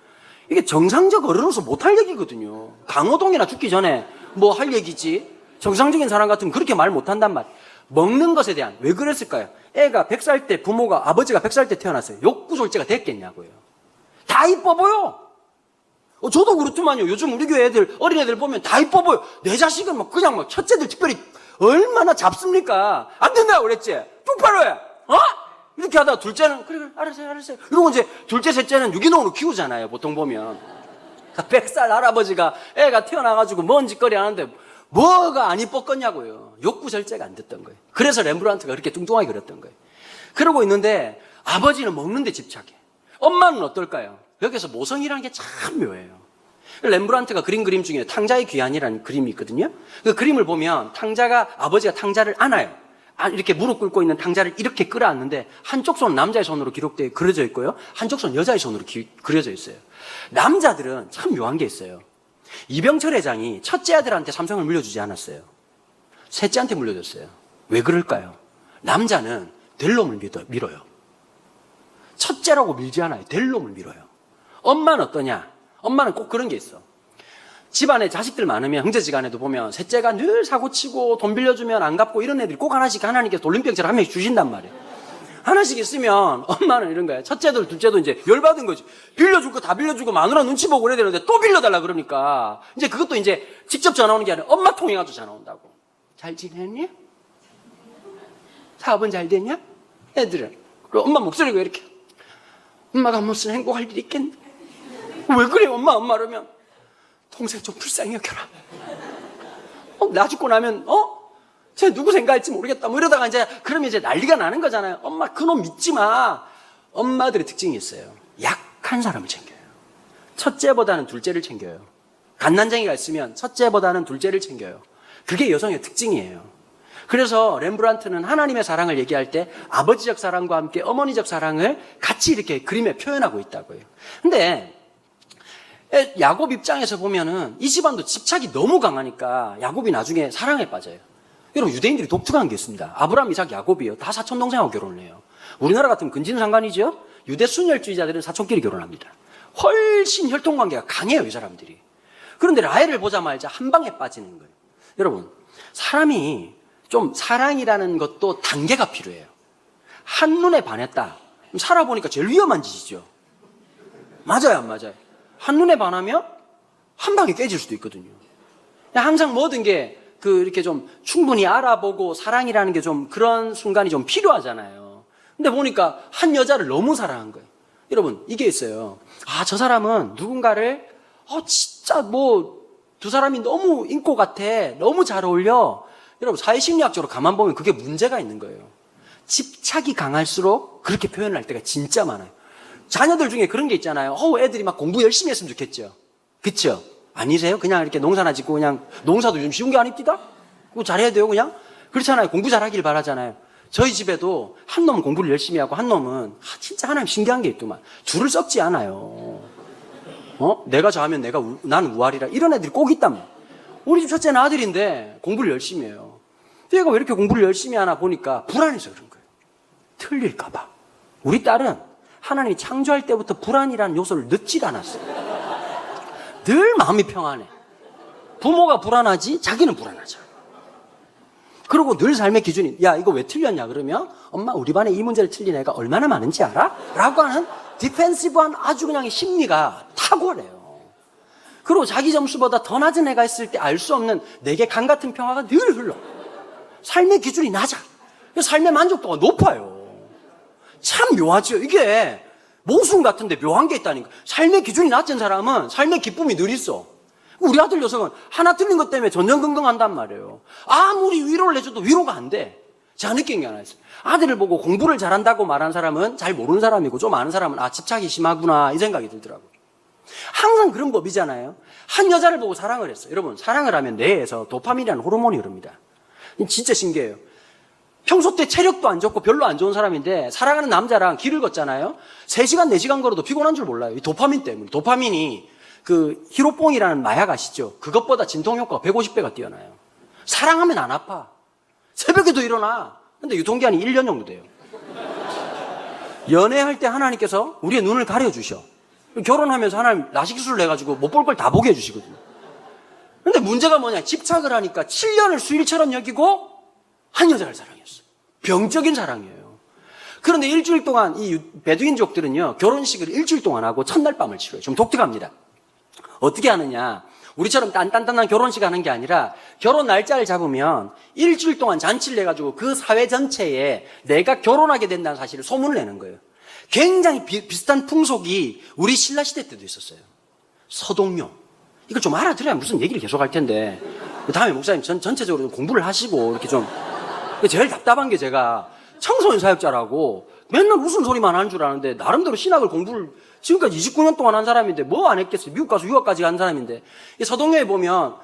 이게 정상적 어른으로서 못할 얘기거든요. 강호동이나 죽기 전에 뭐 할 얘기지. 정상적인 사람 같으면 그렇게 말 못한단 말이에요. 먹는 것에 대한 왜 그랬을까요? 애가 100살 때 부모가 아버지가 100살 때 태어났어요. 욕구 졸제가 됐겠냐고요. 다 이뻐 보여. 저도 그렇더만요. 요즘 우리 교회 애들 어린애들 보면 다 이뻐 보여. 내 자식은 막 그냥 막 첫째들 특별히 얼마나 잡습니까? 안 된다고 그랬지. 똑바로 해. 이렇게 하다가 둘째는 그래 알았어요. 이러고 이제 둘째 셋째는 유기농으로 키우잖아요. 보통 보면. 100살 할아버지가 애가 태어나가지고 먼 짓거리 하는데 뭐가 안 이뻤겠냐고요. 욕구 절제가 안 됐던 거예요. 그래서 렘브란트가 그렇게 뚱뚱하게 그렸던 거예요. 그러고 있는데 아버지는 먹는데 집착해. 엄마는 어떨까요? 여기서 모성이라는 게 참 묘해요. 렘브란트가 그린 그림 중에 탕자의 귀환이라는 그림이 있거든요. 그 그림을 보면 아버지가 탕자를 안아요. 이렇게 무릎 꿇고 있는 탕자를 이렇게 끌어안는데 한쪽 손은 남자의 손으로 그려져 있고요. 한쪽 손은 여자의 손으로 그려져 있어요. 남자들은 참 묘한 게 있어요. 이병철 회장이 첫째 아들한테 삼성을 물려주지 않았어요. 셋째한테 물려줬어요. 왜 그럴까요? 남자는 될 놈을 밀어요. 첫째라고 밀지 않아요. 될 놈을 밀어요. 엄마는 어떠냐? 엄마는 꼭 그런 게 있어. 집안에 자식들 많으면 형제지간에도 보면 셋째가 늘 사고치고 돈 빌려주면 안 갚고 이런 애들이 꼭 하나씩 하나님께서 돌림병처럼 한 명씩 주신단 말이에요. 하나씩 있으면 엄마는 이런 거예요. 첫째도 둘째도 이제 열받은 거지. 빌려줄 거 다 빌려주고 마누라 눈치 보고 그래야 되는데 또 빌려달라 그러니까 이제 그것도 이제 직접 전화 오는 게 아니라 엄마 통해가지고 전화 온다고. 잘 지냈니? 사업은 잘 되냐? 애들은. 그리고 엄마 목소리가 이렇게. 엄마가 무슨 행복할 일이 있겠니? 왜 그래 엄마 그러면 동생 좀 불쌍히 여겨라. 나 죽고 나면 쟤 누구 생각할지 모르겠다. 뭐 이러다가 그러면 이제 난리가 나는 거잖아요. 엄마 그놈 믿지 마. 엄마들의 특징이 있어요. 약한 사람을 챙겨요. 첫째보다는 둘째를 챙겨요. 갓난쟁이가 있으면 첫째보다는 둘째를 챙겨요. 그게 여성의 특징이에요. 그래서 렘브란트는 하나님의 사랑을 얘기할 때 아버지적 사랑과 함께 어머니적 사랑을 같이 이렇게 그림에 표현하고 있다고요. 근데 야곱 입장에서 보면은 이 집안도 집착이 너무 강하니까 야곱이 나중에 사랑에 빠져요. 여러분 유대인들이 독특한 게 있습니다. 아브라함, 이삭, 야곱이요. 다 사촌동생하고 결혼을 해요. 우리나라 같으면 근친상간이죠. 유대 순혈주의자들은 사촌끼리 결혼합니다. 훨씬 혈통관계가 강해요, 이 사람들이. 그런데 라헬을 보자마자 한 방에 빠지는 거예요. 여러분 사람이 좀 사랑이라는 것도 단계가 필요해요. 한눈에 반했다. 살아보니까 제일 위험한 짓이죠. 맞아요, 안 맞아요? 한눈에 반하면 한 방에 깨질 수도 있거든요. 항상 모든 게 이렇게 좀 충분히 알아보고 사랑이라는 게 좀 그런 순간이 좀 필요하잖아요. 근데 보니까 한 여자를 너무 사랑한 거예요. 여러분, 이게 있어요. 저 사람은 누군가를, 진짜 두 사람이 너무 인고 같아. 너무 잘 어울려. 여러분, 사회심리학적으로 가만 보면 그게 문제가 있는 거예요. 집착이 강할수록 그렇게 표현을 할 때가 진짜 많아요. 자녀들 중에 그런 게 있잖아요. 애들이 막 공부 열심히 했으면 좋겠죠. 그쵸? 아니세요? 그냥 이렇게 농사나 짓고 그냥 농사도 요즘 쉬운 게 아닙니다? 그거 잘해야 돼요, 그냥? 그렇잖아요. 공부 잘하길 바라잖아요. 저희 집에도 한 놈은 공부를 열심히 하고 한 놈은 진짜 하나님 신기한 게 있더만. 둘을 썩지 않아요. 내가 저하면 나는 우아리라. 이런 애들이 꼭 있단 말이에요. 우리 집 첫째는 아들인데 공부를 열심히 해요. 얘가 왜 이렇게 공부를 열심히 하나 보니까 불안해서 그런 거예요. 틀릴까 봐. 우리 딸은 하나님이 창조할 때부터 불안이라는 요소를 넣질 않았어요. 늘 마음이 평안해. 부모가 불안하지 자기는 불안하죠. 그리고 늘 삶의 기준이 야 이거 왜 틀렸냐 그러면 엄마 우리 반에 이 문제를 틀린 애가 얼마나 많은지 알아? 라고 하는 디펜시브한 아주 그냥 심리가 탁월해요. 그리고 자기 점수보다 더 낮은 애가 있을 때 알 수 없는 내게 강 같은 평화가 늘 흘러. 삶의 기준이 낮아. 삶의 만족도가 높아요. 참 묘하죠. 이게 모순 같은데 묘한 게 있다니까. 삶의 기준이 낮은 사람은 삶의 기쁨이 늘 있어. 우리 아들 녀석은 하나 틀린 것 때문에 전전긍긍한단 말이에요. 아무리 위로를 해줘도 위로가 안 돼. 제가 느낀 게 하나 있어요. 아들을 보고 공부를 잘한다고 말하는 사람은 잘 모르는 사람이고 좀 아는 사람은 집착이 심하구나 이 생각이 들더라고요. 항상 그런 법이잖아요. 한 여자를 보고 사랑을 했어요. 여러분 사랑을 하면 뇌에서 도파민이라는 호르몬이 흐릅니다. 진짜 신기해요. 평소 때 체력도 안 좋고 별로 안 좋은 사람인데 사랑하는 남자랑 길을 걷잖아요. 3시간 4시간 걸어도 피곤한 줄 몰라요. 이 도파민 때문에. 도파민이 히로뽕이라는 마약 아시죠? 그것보다 진통효과가 150배가 뛰어나요. 사랑하면 안 아파. 새벽에도 일어나. 근데 유통기한이 1년 정도 돼요. 연애할 때 하나님께서 우리의 눈을 가려주셔. 결혼하면서 하나님 라식술을 해가지고 못 볼 걸 다 보게 해주시거든요. 근데 문제가 뭐냐? 집착을 하니까 7년을 수일처럼 여기고 한 여자를 사랑했어. 병적인 사랑이에요. 그런데 일주일 동안 이 베두인족들은요, 결혼식을 일주일 동안 하고 첫날 밤을 치러요. 좀 독특합니다. 어떻게 하느냐? 우리처럼 단단한 결혼식 하는 게 아니라 결혼 날짜를 잡으면 일주일 동안 잔치를 해가지고 그 사회 전체에 내가 결혼하게 된다는 사실을 소문을 내는 거예요. 굉장히 비슷한 풍속이 우리 신라시대 때도 있었어요. 서동요. 이걸 좀 알아들어야 무슨 얘기를 계속 할 텐데. 다음에 목사님 전체적으로 좀 공부를 하시고, 이렇게 좀. 제일 답답한 게 제가 청소년 사역자라고 맨날 무슨 소리만 하는 줄 아는데, 나름대로 신학을 공부를 지금까지 29년 동안 한 사람인데, 뭐 안 했겠어요? 미국 가서 유학까지 간 사람인데. 서동요에 보면,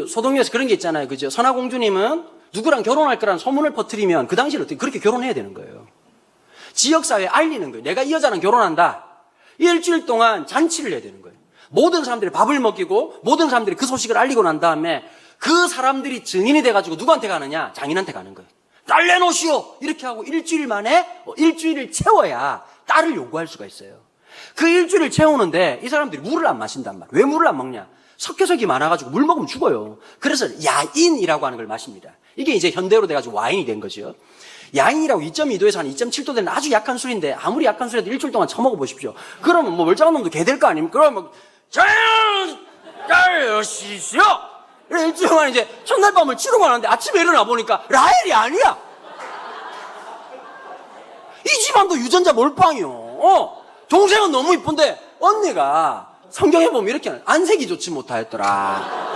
서동요에서 그런 게 있잖아요. 그죠? 선화공주님은 누구랑 결혼할 거라는 소문을 퍼뜨리면 그 당시에 어떻게 그렇게 결혼해야 되는 거예요. 지역사회에 알리는 거예요. 내가 이 여자랑 결혼한다. 일주일 동안 잔치를 해야 되는 거예요. 모든 사람들이 밥을 먹이고 모든 사람들이 그 소식을 알리고 난 다음에 그 사람들이 증인이 돼가지고 누구한테 가느냐? 장인한테 가는 거예요. 딸 내놓으시오! 이렇게 하고 일주일 만에 일주일을 채워야 딸을 요구할 수가 있어요. 그 일주일을 채우는데 이 사람들이 물을 안 마신단 말이에요. 왜 물을 안 먹냐? 석회석이 많아가지고 물 먹으면 죽어요. 그래서 야인이라고 하는 걸 마십니다. 이게 이제 현대로 돼가지고 와인이 된 거죠. 야인이라고 2.2도에서 한 2.7도 되는 아주 약한 술인데, 아무리 약한 술이라도 일주일 동안 처먹어 보십시오. 그러면 뭐 멀쩡한 놈도 개 될 거 아닙니까? 그러면 자유시시오! 일주일 동안 이제 첫날 밤을 치르고 하는데 아침에 일어나 보니까 라헬이 아니야. 이 집안도 유전자 몰빵이요. 동생은 너무 이쁜데 언니가 성경에 보면 이렇게 하는, 안색이 좋지 못하였더라.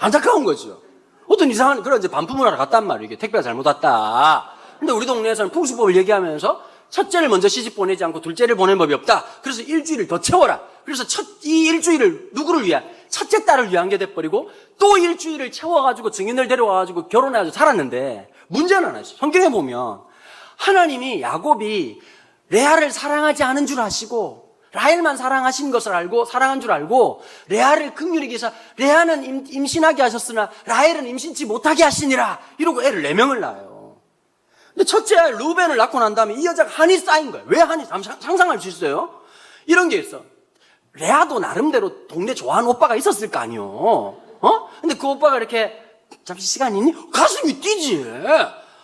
안타까운 거죠. 어떤 이상한 그런 이제 반품을 하러 갔단 말이에요. 이게 택배가 잘못 왔다. 근데 우리 동네에서는 풍수법을 얘기하면서 첫째를 먼저 시집 보내지 않고 둘째를 보낸 법이 없다. 그래서 일주일을 더 채워라. 그래서 이 일주일을 누구를 위한? 첫째 딸을 위한 게 돼버리고 또 일주일을 채워가지고 증인을 데려와가지고 결혼해가지고 살았는데 문제는 하나 있어요. 성경에 보면 하나님이 야곱이 레아를 사랑하지 않은 줄 아시고 라헬만 사랑하신 것을 알고 사랑한 줄 알고 레아를 긍휼히 여기사 레아는 임신하게 하셨으나 라헬은 임신치 못하게 하시니라 이러고 애를 4명을 낳아요. 근데 첫째 아이 루벤을 낳고 난 다음에 이 여자가 한이 쌓인 거예요. 왜 한이? 상상할 수 있어요? 이런 게 있어. 레아도 나름대로 동네 좋아하는 오빠가 있었을 거 아니요. 근데 그 오빠가 이렇게 잠시 시간 있니? 가슴이 뛰지.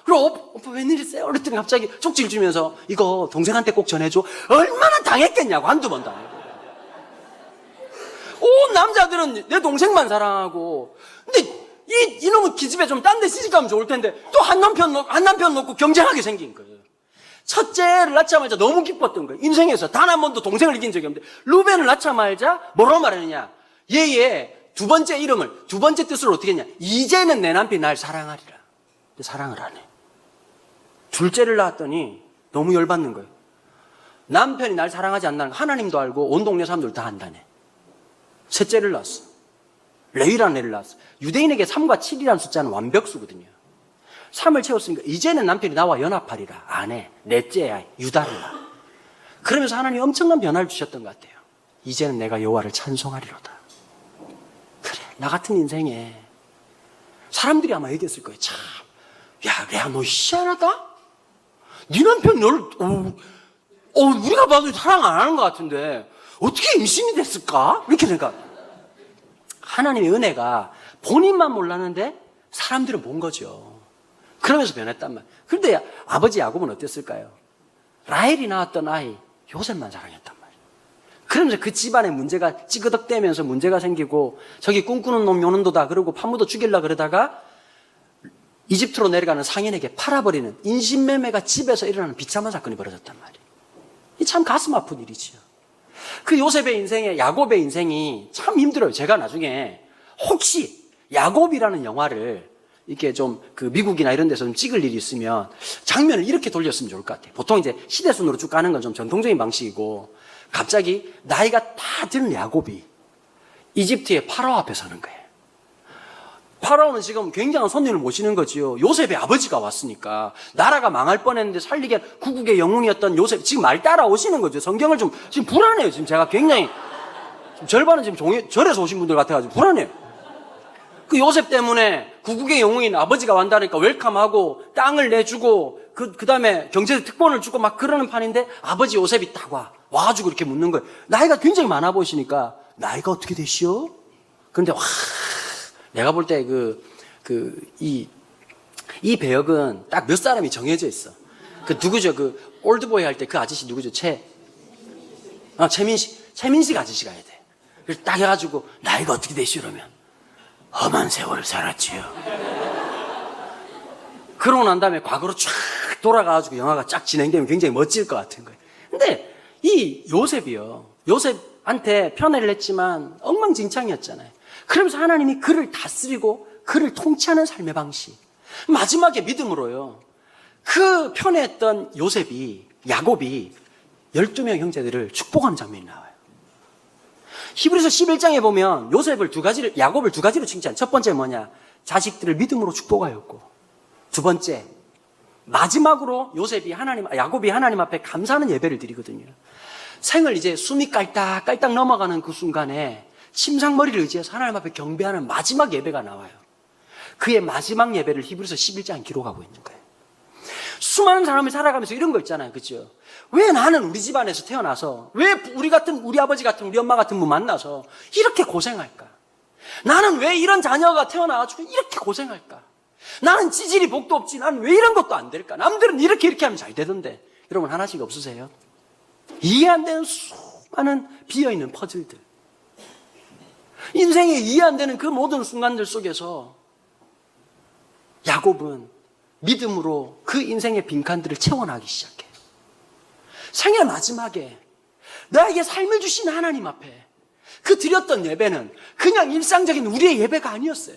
그럼 오빠 웬일이세요? 그랬더니 갑자기 쪽지를 주면서 이거 동생한테 꼭 전해줘. 얼마나 당했겠냐고. 한두 번 당했고. 온 남자들은 내 동생만 사랑하고. 근데 이놈은 기집애 좀 딴 데 시집가면 좋을 텐데 또 한 남편 놓고 경쟁하게 생긴 거예요. 첫째를 낳자마자 너무 기뻤던 거예요. 인생에서 단 한 번도 동생을 이긴 적이 없는데 루벤을 낳자마자 뭐라고 말하느냐? 얘의 두 번째 이름을, 두 번째 뜻을 어떻게 했냐? 이제는 내 남편이 날 사랑하리라. 근데 사랑을 안 해. 둘째를 낳았더니 너무 열받는 거예요. 남편이 날 사랑하지 않는다는 거 하나님도 알고 온 동네 사람들 다 안다네. 셋째를 낳았어. 레위라는 애를 낳았어. 유대인에게 3과 7이라는 숫자는 완벽수거든요. 3을 채웠으니까 이제는 남편이 나와 연합하리라. 안 해. 넷째 아이 유다를 낳아. 그러면서 하나님이 엄청난 변화를 주셨던 것 같아요. 이제는 내가 여호와를 찬송하리로다. 그래, 나 같은 인생에 사람들이 아마 얘기했을 거예요. 참, 야, 레아 너 희한하다? 네 남편 너를 우리가 봐도 사랑 안 하는 것 같은데 어떻게 임신이 됐을까? 이렇게 생각. 하나님의 은혜가 본인만 몰랐는데 사람들은 본 거죠. 그러면서 변했단 말이에요. 그런데 아버지 야곱은 어땠을까요? 라헬이 낳았던 아이 요셉만 사랑했단 말이에요. 그러면서 그 집안에 문제가 찌그덕대면서 문제가 생기고 저기 꿈꾸는 놈 요는도다 그러고 파묻어 죽이려고 그러다가 이집트로 내려가는 상인에게 팔아버리는 인신매매가 집에서 일어나는 비참한 사건이 벌어졌단 말이에요. 이 참 가슴 아픈 일이지요. 그 요셉의 인생에 야곱의 인생이 참 힘들어요. 제가 나중에 혹시 야곱이라는 영화를 이렇게 좀 그 미국이나 이런 데서 좀 찍을 일이 있으면 장면을 이렇게 돌렸으면 좋을 것 같아요. 보통 이제 시대순으로 쭉 가는 건 좀 전통적인 방식이고 갑자기 나이가 다 든 야곱이 이집트의 파라오 앞에 서는 거예요. 파라오는 지금 굉장한 손님을 모시는 거지요. 요셉의 아버지가 왔으니까 나라가 망할 뻔했는데 살리게 구국의 영웅이었던 요셉 지금 말 따라오시는 거죠. 성경을 좀 지금 불안해요. 지금 제가 굉장히 지금 절반은 지금 절에서 오신 분들 같아가지고 불안해요. 그 요셉 때문에 구국의 영웅인 아버지가 왔다니까 웰컴하고 땅을 내주고 그 다음에 경제 특권을 주고 막 그러는 판인데 아버지 요셉이 딱 와가지고 이렇게 묻는 거예요. 나이가 굉장히 많아 보이시니까 나이가 어떻게 되시오? 그런데 내가 볼 때 이 배역은 딱 몇 사람이 정해져 있어. 그 누구죠? 그 올드보이 할 때 그 아저씨 누구죠? 최민식 아저씨가 해야 돼. 그래서 딱 해가지고 나이가 어떻게 되시오? 그러면 험한 세월을 살았지요. 그러고 난 다음에 과거로 쫙 돌아가가지고 영화가 쫙 진행되면 굉장히 멋질 것 같은 거예요. 근데 이 요셉이요. 요셉한테 편애를 했지만 엉망진창이었잖아요. 그러면서 하나님이 그를 다스리고 그를 통치하는 삶의 방식. 마지막에 믿음으로요. 그 편애했던 야곱이 12명 형제들을 축복하는 장면이 나와요. 히브리서 11장에 보면 야곱을 두 가지로 칭찬. 첫 번째 뭐냐? 자식들을 믿음으로 축복하였고, 두 번째, 마지막으로 야곱이 하나님 앞에 감사하는 예배를 드리거든요. 생을 이제 숨이 깔딱깔딱 넘어가는 그 순간에 침상머리를 의지해서 하나님 앞에 경배하는 마지막 예배가 나와요. 그의 마지막 예배를 히브리서 11장에 기록하고 있는 거예요. 수많은 사람이 살아가면서 이런 거 있잖아요. 그렇죠? 왜 나는 우리 집안에서 태어나서, 왜 우리 아버지 같은, 우리 엄마 같은 분 만나서 이렇게 고생할까? 나는 왜 이런 자녀가 태어나가지고 이렇게 고생할까? 나는 지질이 복도 없지. 나는 왜 이런 것도 안 될까? 남들은 이렇게 하면 잘 되던데. 여러분 하나씩 없으세요? 이해 안 되는 수많은 비어있는 퍼즐들. 인생에 이해 안 되는 그 모든 순간들 속에서 야곱은 믿음으로 그 인생의 빈칸들을 채워나가기 시작해요. 생애 마지막에 나에게 삶을 주신 하나님 앞에 그 드렸던 예배는 그냥 일상적인 우리의 예배가 아니었어요.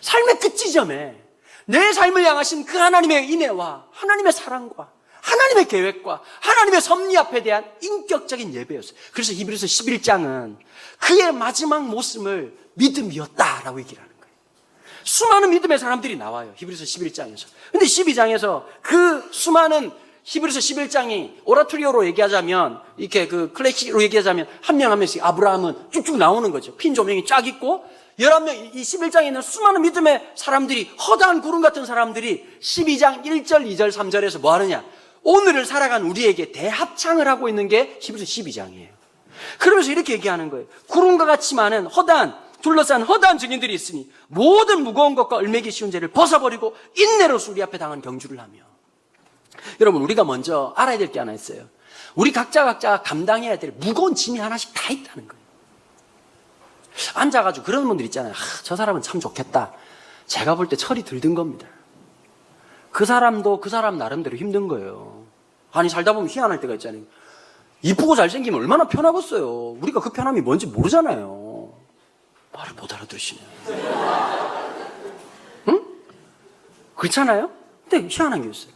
삶의 끝 지점에 내 삶을 향하신 그 하나님의 인애와 하나님의 사랑과 하나님의 계획과 하나님의 섭리 앞에 대한 인격적인 예배였어요. 그래서 히브리서 11장은 그의 마지막 모습을 믿음이었다라고 얘기를 하는 거예요. 수많은 믿음의 사람들이 나와요. 히브리서 11장에서. 근데 12장에서 그 수많은 히브리서 11장이 오라토리오로 얘기하자면, 이렇게 그 클래식으로 얘기하자면 한 명 한 명씩 아브라함은 쭉쭉 나오는 거죠. 핀 조명이 쫙 있고 11명, 이 11장에 있는 수많은 믿음의 사람들이, 허다한 구름 같은 사람들이 12장 1절, 2절, 3절에서 뭐 하느냐? 오늘을 살아간 우리에게 대합창을 하고 있는 게 히브리서 12장이에요. 그러면서 이렇게 얘기하는 거예요. 구름과 같이 많은 둘러싼 허다한 증인들이 있으니 모든 무거운 것과 얼매기 쉬운 죄를 벗어버리고 인내로서 우리 앞에 당한 경주를 하며. 여러분, 우리가 먼저 알아야 될 게 하나 있어요. 우리 각자 감당해야 될 무거운 짐이 하나씩 다 있다는 거예요. 앉아가지고 그런 분들 있잖아요. 저 사람은 참 좋겠다. 제가 볼 때 철이 들든 겁니다. 그 사람도 그 사람 나름대로 힘든 거예요. 아니, 살다 보면 희한할 때가 있잖아요. 이쁘고 잘생기면 얼마나 편하겠어요. 우리가 그 편함이 뭔지 모르잖아요. 말을 못 알아들으시네요. 응? 그렇잖아요? 근데 희한한 게 있어요.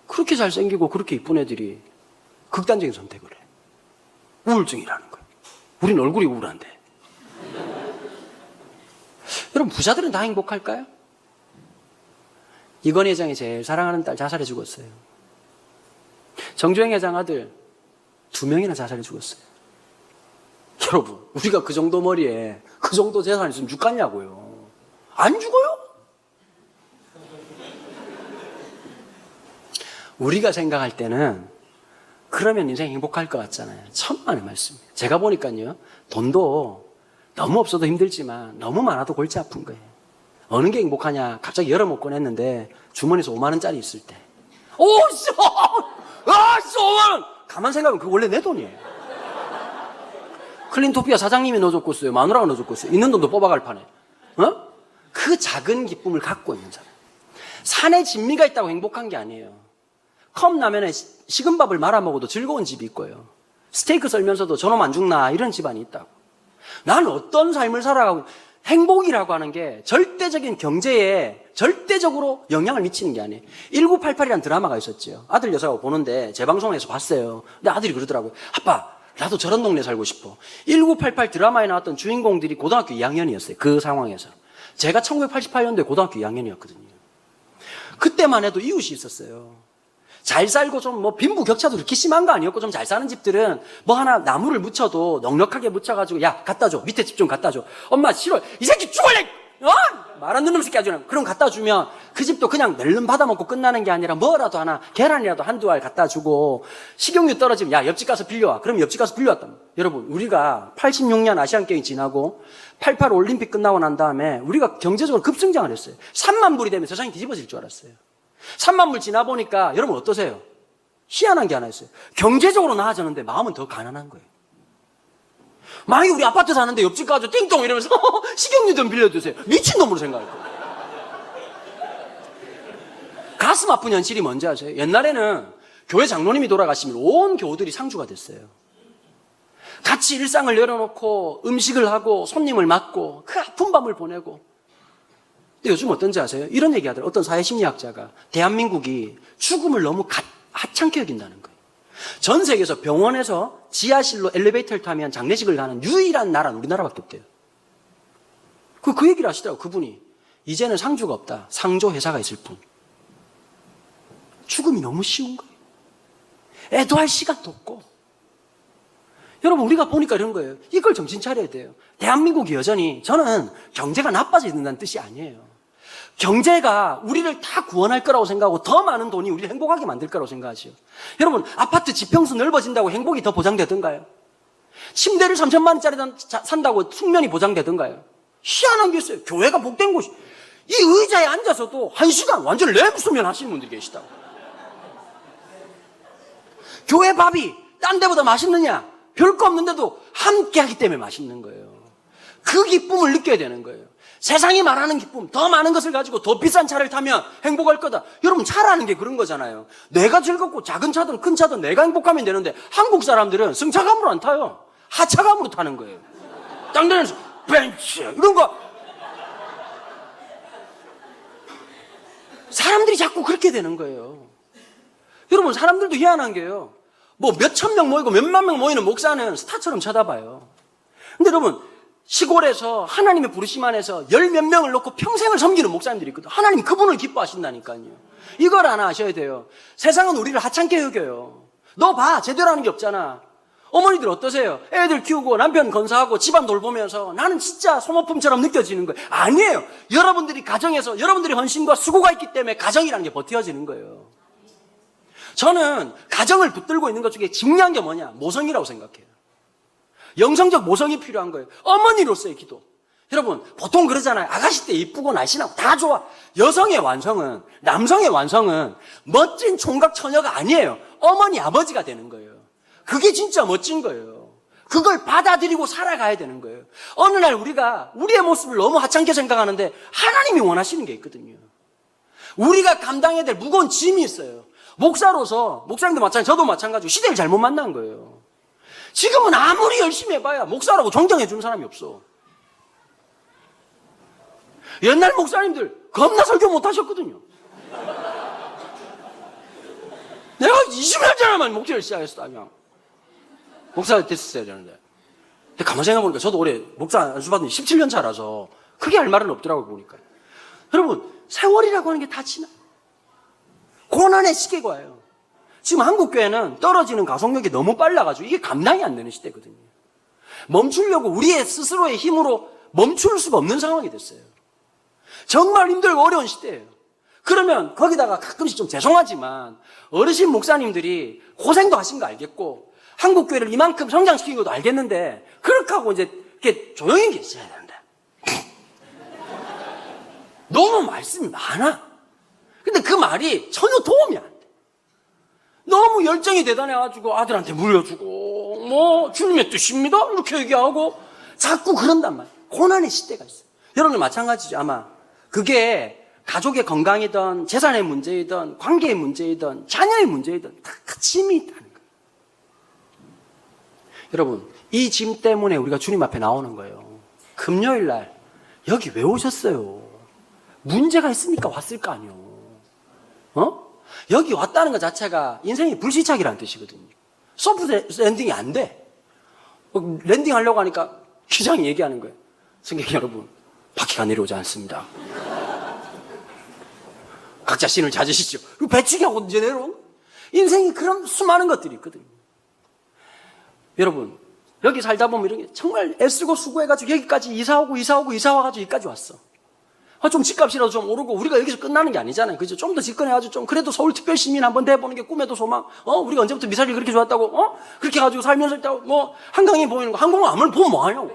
그렇게 잘생기고 그렇게 이쁜 애들이 극단적인 선택을 해. 우울증이라는 거예요. 우린 얼굴이 우울한데. 여러분, 부자들은 다 행복할까요? 이건희 회장이 제일 사랑하는 딸 자살해 죽었어요. 정주행 회장 아들 2명이나 자살해 죽었어요. 여러분, 우리가 그 정도 머리에 그 정도 재산 있으면 죽겠냐고요. 안 죽어요? 우리가 생각할 때는 그러면 인생 행복할 것 같잖아요. 천만의 말씀이에요. 제가 보니까요, 돈도 너무 없어도 힘들지만 너무 많아도 골치 아픈 거예요. 어느 게 행복하냐? 갑자기 열어먹 꺼냈는데 주머니에서 5만 원짜리 있을 때, 오, 5만 원! 가만 생각하면 그거 원래 내 돈이에요. 클린토피아 사장님이 넣어줬고 있어요. 마누라가 넣어줬고 있어요. 있는 돈도 뽑아갈 판에. 그 작은 기쁨을 갖고 있는 사람. 산에 진미가 있다고 행복한 게 아니에요. 컵라면에 식은 밥을 말아 먹어도 즐거운 집이 있고요. 스테이크 썰면서도 저놈 안 죽나 이런 집안이 있다고. 나는 어떤 삶을 살아가고, 행복이라고 하는 게 절대적인 경제에 절대적으로 영향을 미치는 게 아니에요. 1988이라는 드라마가 있었죠. 아들 여사하고 보는데 재방송에서 봤어요. 근데 아들이 그러더라고요. 아빠, 나도 저런 동네 살고 싶어. 1988 드라마에 나왔던 주인공들이 고등학교 2학년이었어요. 그 상황에서. 제가 1988년도에 고등학교 2학년이었거든요. 그때만 해도 이웃이 있었어요. 잘 살고 좀 빈부격차도 그렇게 심한 거 아니었고, 좀 잘 사는 집들은 뭐 하나 나무를 묻혀도 넉넉하게 묻혀가지고, 야, 갖다 줘. 밑에 집 좀 갖다 줘. 엄마 싫어. 이 새끼 죽을래! 말 안 듣는 새끼 아주 그냥. 그럼 갖다 주면 그 집도 그냥 멜름 받아먹고 끝나는 게 아니라 뭐라도 하나, 계란이라도 한두 알 갖다 주고, 식용유 떨어지면 야, 옆집 가서 빌려와. 그럼 옆집 가서 빌려왔다. 여러분, 우리가 86년 아시안게임 지나고 88 올림픽 끝나고 난 다음에 우리가 경제적으로 급성장을 했어요. 3만 불이 되면 세상이 뒤집어질 줄 알았어요. 3만 불 지나 보니까 여러분 어떠세요? 희한한 게 하나 있어요. 경제적으로 나아졌는데 마음은 더 가난한 거예요. 만약에 우리 아파트 사는데 옆집 가서 띵동 이러면서 식용유 좀 빌려주세요. 미친놈으로 생각할 거예요. 가슴 아픈 현실이 뭔지 아세요? 옛날에는 교회 장로님이 돌아가시면 온 교우들이 상주가 됐어요. 같이 일상을 열어놓고 음식을 하고 손님을 맡고 그 아픈 밤을 보내고. 근데 요즘 어떤지 아세요? 이런 얘기 하더라고요. 어떤 사회심리학자가 대한민국이 죽음을 너무 하찮게 여긴다는 거예요. 전 세계에서 병원에서 지하실로 엘리베이터를 타면 장례식을 하는 유일한 나라는 우리나라밖에 없대요. 그 얘기를 하시더라고요. 그분이. 이제는 상주가 없다. 상조 회사가 있을 뿐. 죽음이 너무 쉬운 거예요. 애도할 시간도 없고. 여러분, 우리가 보니까 이런 거예요. 이걸 정신 차려야 돼요. 대한민국이 여전히, 저는 경제가 나빠져 있는다는 뜻이 아니에요. 경제가 우리를 다 구원할 거라고 생각하고 더 많은 돈이 우리를 행복하게 만들 거라고 생각하죠. 여러분, 아파트 지평수 넓어진다고 행복이 더 보장되던가요? 침대를 3천만 원짜리 산다고 숙면이 보장되던가요? 희한한 게 있어요. 교회가 복된 곳이. 이 의자에 앉아서도 1시간 완전 램수면 하시는 분들이 계시다고. 교회 밥이 딴 데보다 맛있느냐? 별거 없는데도 함께 하기 때문에 맛있는 거예요. 그 기쁨을 느껴야 되는 거예요. 세상이 말하는 기쁨, 더 많은 것을 가지고 더 비싼 차를 타면 행복할 거다. 여러분, 차라는 게 그런 거잖아요. 내가 즐겁고 작은 차든 큰 차든 내가 행복하면 되는데 한국 사람들은 승차감으로 안 타요. 하차감으로 타는 거예요. 딴 데는 벤츠 이런 거. 사람들이 자꾸 그렇게 되는 거예요. 여러분, 사람들도 희한한 게요. 뭐 몇천 명 모이고 몇만 명 모이는 목사는 스타처럼 쳐다봐요. 근데 여러분, 시골에서 하나님의 부르심 안에서 열 몇 명을 놓고 평생을 섬기는 목사님들이 있거든요. 하나님 그분을 기뻐하신다니까요. 이걸 하나 아셔야 돼요. 세상은 우리를 하찮게 여겨요. 너 봐, 제대로 하는 게 없잖아. 어머니들 어떠세요? 애들 키우고 남편 건사하고 집안 돌보면서 나는 진짜 소모품처럼 느껴지는 거예요. 아니에요. 여러분들이 가정에서 여러분들이 헌신과 수고가 있기 때문에 가정이라는 게 버텨지는 거예요. 저는 가정을 붙들고 있는 것 중에 중요한 게 뭐냐? 모성이라고 생각해요. 영성적 모성이 필요한 거예요. 어머니로서의 기도. 여러분, 보통 그러잖아요. 아가씨 때 이쁘고 날씬하고 다 좋아. 여성의 완성은, 남성의 완성은 멋진 총각 처녀가 아니에요. 어머니, 아버지가 되는 거예요. 그게 진짜 멋진 거예요. 그걸 받아들이고 살아가야 되는 거예요. 어느 날 우리가 우리의 모습을 너무 하찮게 생각하는데 하나님이 원하시는 게 있거든요. 우리가 감당해야 될 무거운 짐이 있어요. 목사로서, 목사님도 마찬가지, 저도 마찬가지고 시대를 잘못 만난 거예요. 지금은 아무리 열심히 해봐야 목사라고 존경해 주는 사람이 없어. 옛날 목사님들 겁나 설교 못 하셨거든요. 내가 20년 전에만 목회를 시작했어, 그냥. 목사가 됐었어야 되는데. 근데 가만 생각해보니까 저도 올해 목사 안수받은 지 17년 차라서 크게 할 말은 없더라고요, 보니까. 여러분, 세월이라고 하는 게 다 지나. 고난의 시계가 와요. 지금 한국교회는 떨어지는 가속력이 너무 빨라가지고 이게 감당이 안 되는 시대거든요. 멈추려고 우리의 스스로의 힘으로 멈출 수가 없는 상황이 됐어요. 정말 힘들고 어려운 시대예요. 그러면 거기다가 가끔씩 좀 죄송하지만 어르신 목사님들이 고생도 하신 거 알겠고 한국교회를 이만큼 성장시킨 것도 알겠는데 그렇게 하고 이제 이렇게 조용히 계셔야 되는데 너무 말씀이 많아. 근데 그 말이 전혀 도움이 안 돼. 너무 열정이 대단해가지고 아들한테 물려주고 뭐 주님의 뜻입니다 이렇게 얘기하고 자꾸 그런단 말이에요. 고난의 시대가 있어요. 여러분들 마찬가지죠. 아마 그게 가족의 건강이든 재산의 문제이든 관계의 문제이든 자녀의 문제이든 다 짐이 있다는 거예요. 여러분, 이 짐 때문에 우리가 주님 앞에 나오는 거예요. 금요일 날 여기 왜 오셨어요? 문제가 있으니까 왔을 거 아니에요. 여기 왔다는 것 자체가 인생이 불시착이라는 뜻이거든요. 소프트 랜딩이 안 돼. 랜딩 하려고 하니까 기장이 얘기하는 거예요. 승객 여러분, 바퀴가 내려오지 않습니다. 각자 신을 찾으시죠. 그리고 배치기하고 이제 내려온 인생이 그런 수많은 것들이 있거든요. 여러분, 여기 살다 보면 이런 게 정말 애쓰고 수고해가지고 여기까지 이사 와가지고 여기까지 왔어. 좀 집값이라도 좀 오르고 우리가 여기서 끝나는 게 아니잖아요. 그죠? 좀 더 집권해가지고 좀 그래도 서울 특별시민 한번 돼보는 게 꿈에도 소망. 우리가 언제부터 미사일이 그렇게 좋았다고? 그렇게 해가지고 살면서 있다고 뭐 한강이 보이는 거 항공모함을 보면 뭐하냐고.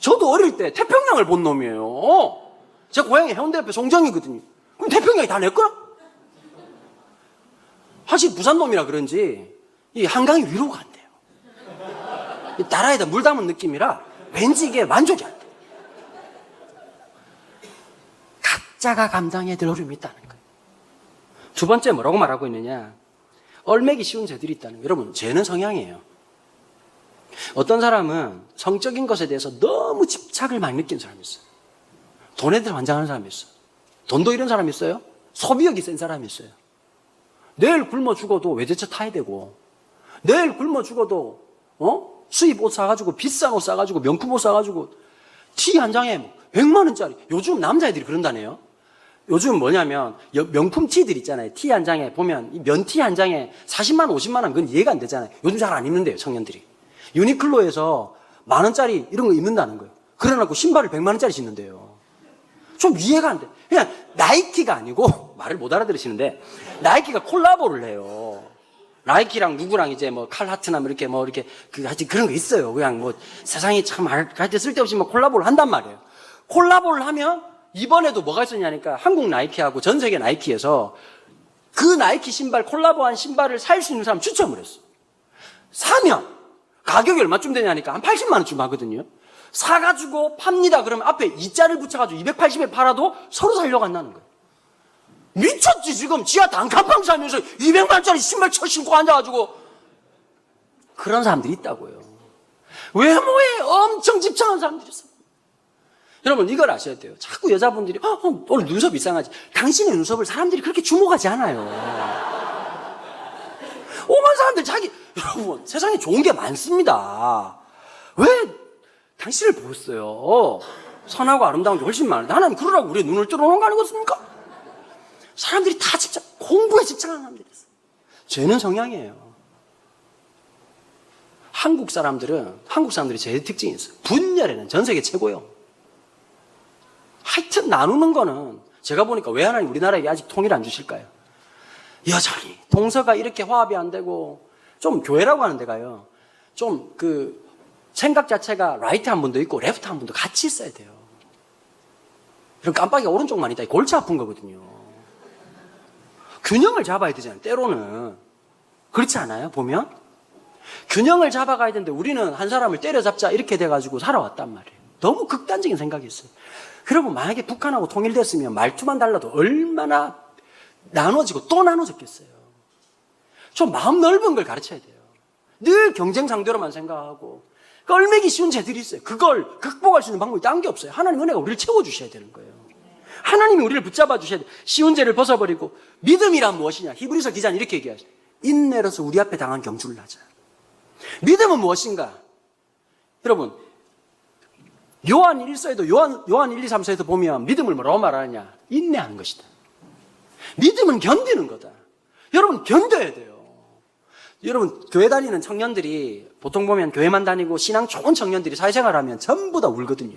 저도 어릴 때 태평양을 본 놈이에요. 제 고향이 해운대 옆에 송정이거든요. 그럼 태평양이 다 내 거야? 사실 부산 놈이라 그런지 이 한강이 위로가 안 돼요. 이 나라에다 물 담은 느낌이라 왠지 이게 만족이 안 돼. 각자가 감당해야 될 어려움이 있다는 거예요. 두 번째 뭐라고 말하고 있느냐? 얼매기 쉬운 죄들이 있다는 거예요. 여러분, 죄는 성향이에요. 어떤 사람은 성적인 것에 대해서 너무 집착을 많이 느끼는 사람이 있어요. 돈에 대해서 환장하는 사람이 있어요. 돈도 이런 사람이 있어요. 소비욕이 센 사람이 있어요. 내일 굶어 죽어도 외제차 타야 되고, 내일 굶어 죽어도 수입 옷 사가지고 비싼 옷 사가지고 명품 옷 사가지고 티 한 장에 100만 원짜리. 요즘 남자애들이 그런다네요. 요즘 뭐냐면 명품 티들 있잖아요. 티 한 장에 보면 면티 한 장에 40만 원 50만 원, 그건 이해가 안 되잖아요. 요즘 잘 안 입는데요, 청년들이. 유니클로에서 10,000원짜리 이런 거 입는다는 거예요. 그래놓고 신발을 100만 원짜리 신는데요. 좀 이해가 안 돼. 그냥 나이키가 아니고, 말을 못 알아들으시는데, 나이키가 콜라보를 해요. 나이키랑 누구랑 이제 뭐 칼하트나 이렇게 하여튼 그런 거 있어요. 그냥 뭐 세상이 참 하여튼 쓸데없이 뭐 콜라보를 한단 말이에요. 콜라보를 하면 이번에도 뭐가 있었냐니까 한국 나이키하고 전 세계 나이키에서 그 나이키 신발, 콜라보한 신발을 살 수 있는 사람 추첨을 했어. 사면 가격이 얼마쯤 되냐니까 한 80만 원쯤 하거든요. 사가지고 팝니다. 그러면 앞에 2자를 붙여가지고 280에 팔아도 서로 살려고 한다는 거예요. 미쳤지. 지금 지하 단칸방 살면서 200만원짜리 신발 신고 앉아가지고. 그런 사람들이 있다고요. 외모에 엄청 집착하는 사람들이 있어요. 여러분 이걸 아셔야 돼요. 자꾸 여자분들이 오늘 눈썹 이상하지. 당신의 눈썹을 사람들이 그렇게 주목하지 않아요. 오만 사람들 여러분 세상에 좋은 게 많습니다. 왜 당신을 보았어요? 선하고 아름다운 게 훨씬 많은데 하나님 그러라고 우리의 눈을 뚫어놓은 거 아니겠습니까? 사람들이 다 공부에 집착하는 사람들이 있어요. 죄는 성향이에요. 한국 사람들이 제일 특징이 있어요. 분열에는 전 세계 최고예요. 하여튼 나누는 거는 제가 보니까 왜 하나님 우리나라에게 아직 통일 안 주실까요? 여전히 동서가 이렇게 화합이 안 되고, 좀 교회라고 하는 데가요, 좀 생각 자체가 라이트 한 분도 있고 레프트 한 분도 같이 있어야 돼요. 이런 깜빡이가 오른쪽만 있다 골치 아픈 거거든요. 균형을 잡아야 되잖아요. 때로는 그렇지 않아요? 보면 균형을 잡아가야 되는데 우리는 한 사람을 때려잡자 이렇게 돼가지고 살아왔단 말이에요. 너무 극단적인 생각이 있어요. 그러면 만약에 북한하고 통일됐으면 말투만 달라도 얼마나 나눠지고 또 나눠졌겠어요. 좀 마음 넓은 걸 가르쳐야 돼요. 늘 경쟁 상대로만 생각하고 껄매기 쉬운 죄들이 있어요. 그걸 극복할 수 있는 방법이 딴 게 없어요. 하나님 은혜가 우리를 채워주셔야 되는 거예요. 하나님이 우리를 붙잡아 주셔야 돼요. 쉬운 죄를 벗어버리고. 믿음이란 무엇이냐? 히브리서 기자는 이렇게 얘기하죠. 인내로서 우리 앞에 당한 경주를 하자. 믿음은 무엇인가? 여러분 요한 1서에도 요한 1, 2, 3서에도 보면 믿음을 뭐라고 말하느냐? 인내하는 것이다. 믿음은 견디는 거다. 여러분 견뎌야 돼요. 여러분 교회 다니는 청년들이 보통 보면 교회만 다니고 신앙 좋은 청년들이 사회생활하면 전부 다 울거든요.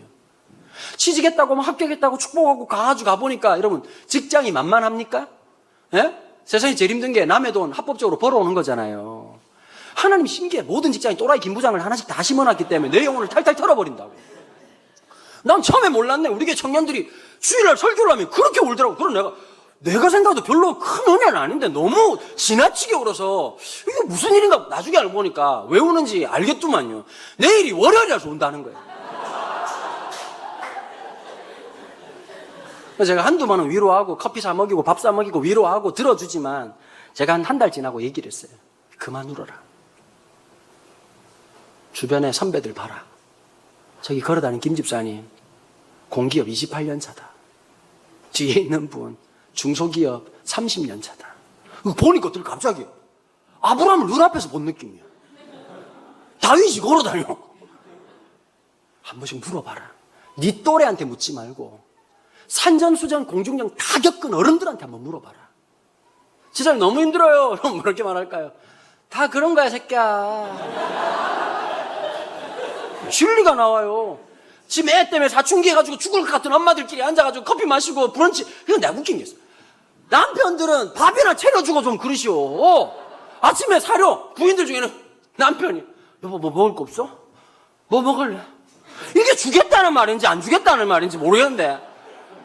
취직했다고 합격했다고 축복하고 가보니까 여러분 직장이 만만합니까? 예? 세상에 제일 힘든 게 남의 돈 합법적으로 벌어오는 거잖아요. 하나님 신기해. 모든 직장이 또라이 김부장을 하나씩 다 심어놨기 때문에 내 영혼을 탈탈 털어버린다고. 난 처음에 몰랐네. 우리 교회 청년들이 주일날 설교를 하면 그렇게 울더라고. 그럼 내가 생각해도 별로 큰 은혜는 아닌데 너무 지나치게 울어서 이게 무슨 일인가 나중에 알고 보니까 왜 우는지 알겠더만요. 내일이 월요일이라서 운다는 거예요. 제가 한두번 원 위로하고 커피 사 먹이고 밥 사 먹이고 위로하고 들어주지만 제가 한 달 지나고 얘기를 했어요. 그만 울어라. 주변에 선배들 봐라. 저기 걸어다니는 김 집사님 공기업 28년 차다. 뒤에 있는 분 중소기업 30년 차다. 보니까 늘 갑자기 아브라함을 눈앞에서 본 느낌이야. 다윗이 걸어다녀. 한 번씩 물어봐라. 네 또래한테 묻지 말고 산전수전 공중전 다 겪은 어른들한테 한번 물어봐라. 지사님 너무 힘들어요. 그럼 뭐 이렇게 말할까요? 다 그런 거야 새끼야. 진리가 나와요. 지금 애 때문에 사춘기 해가지고 죽을 것 같은 엄마들끼리 앉아가지고 커피 마시고 브런치. 그건 내가 웃긴 게 있어. 남편들은 밥이나 차려주고 좀 그러시오. 아침에 사료. 부인들 중에는 남편이 여보 뭐 먹을 거 없어? 뭐 먹을래? 이게 주겠다는 말인지 안 주겠다는 말인지 모르겠는데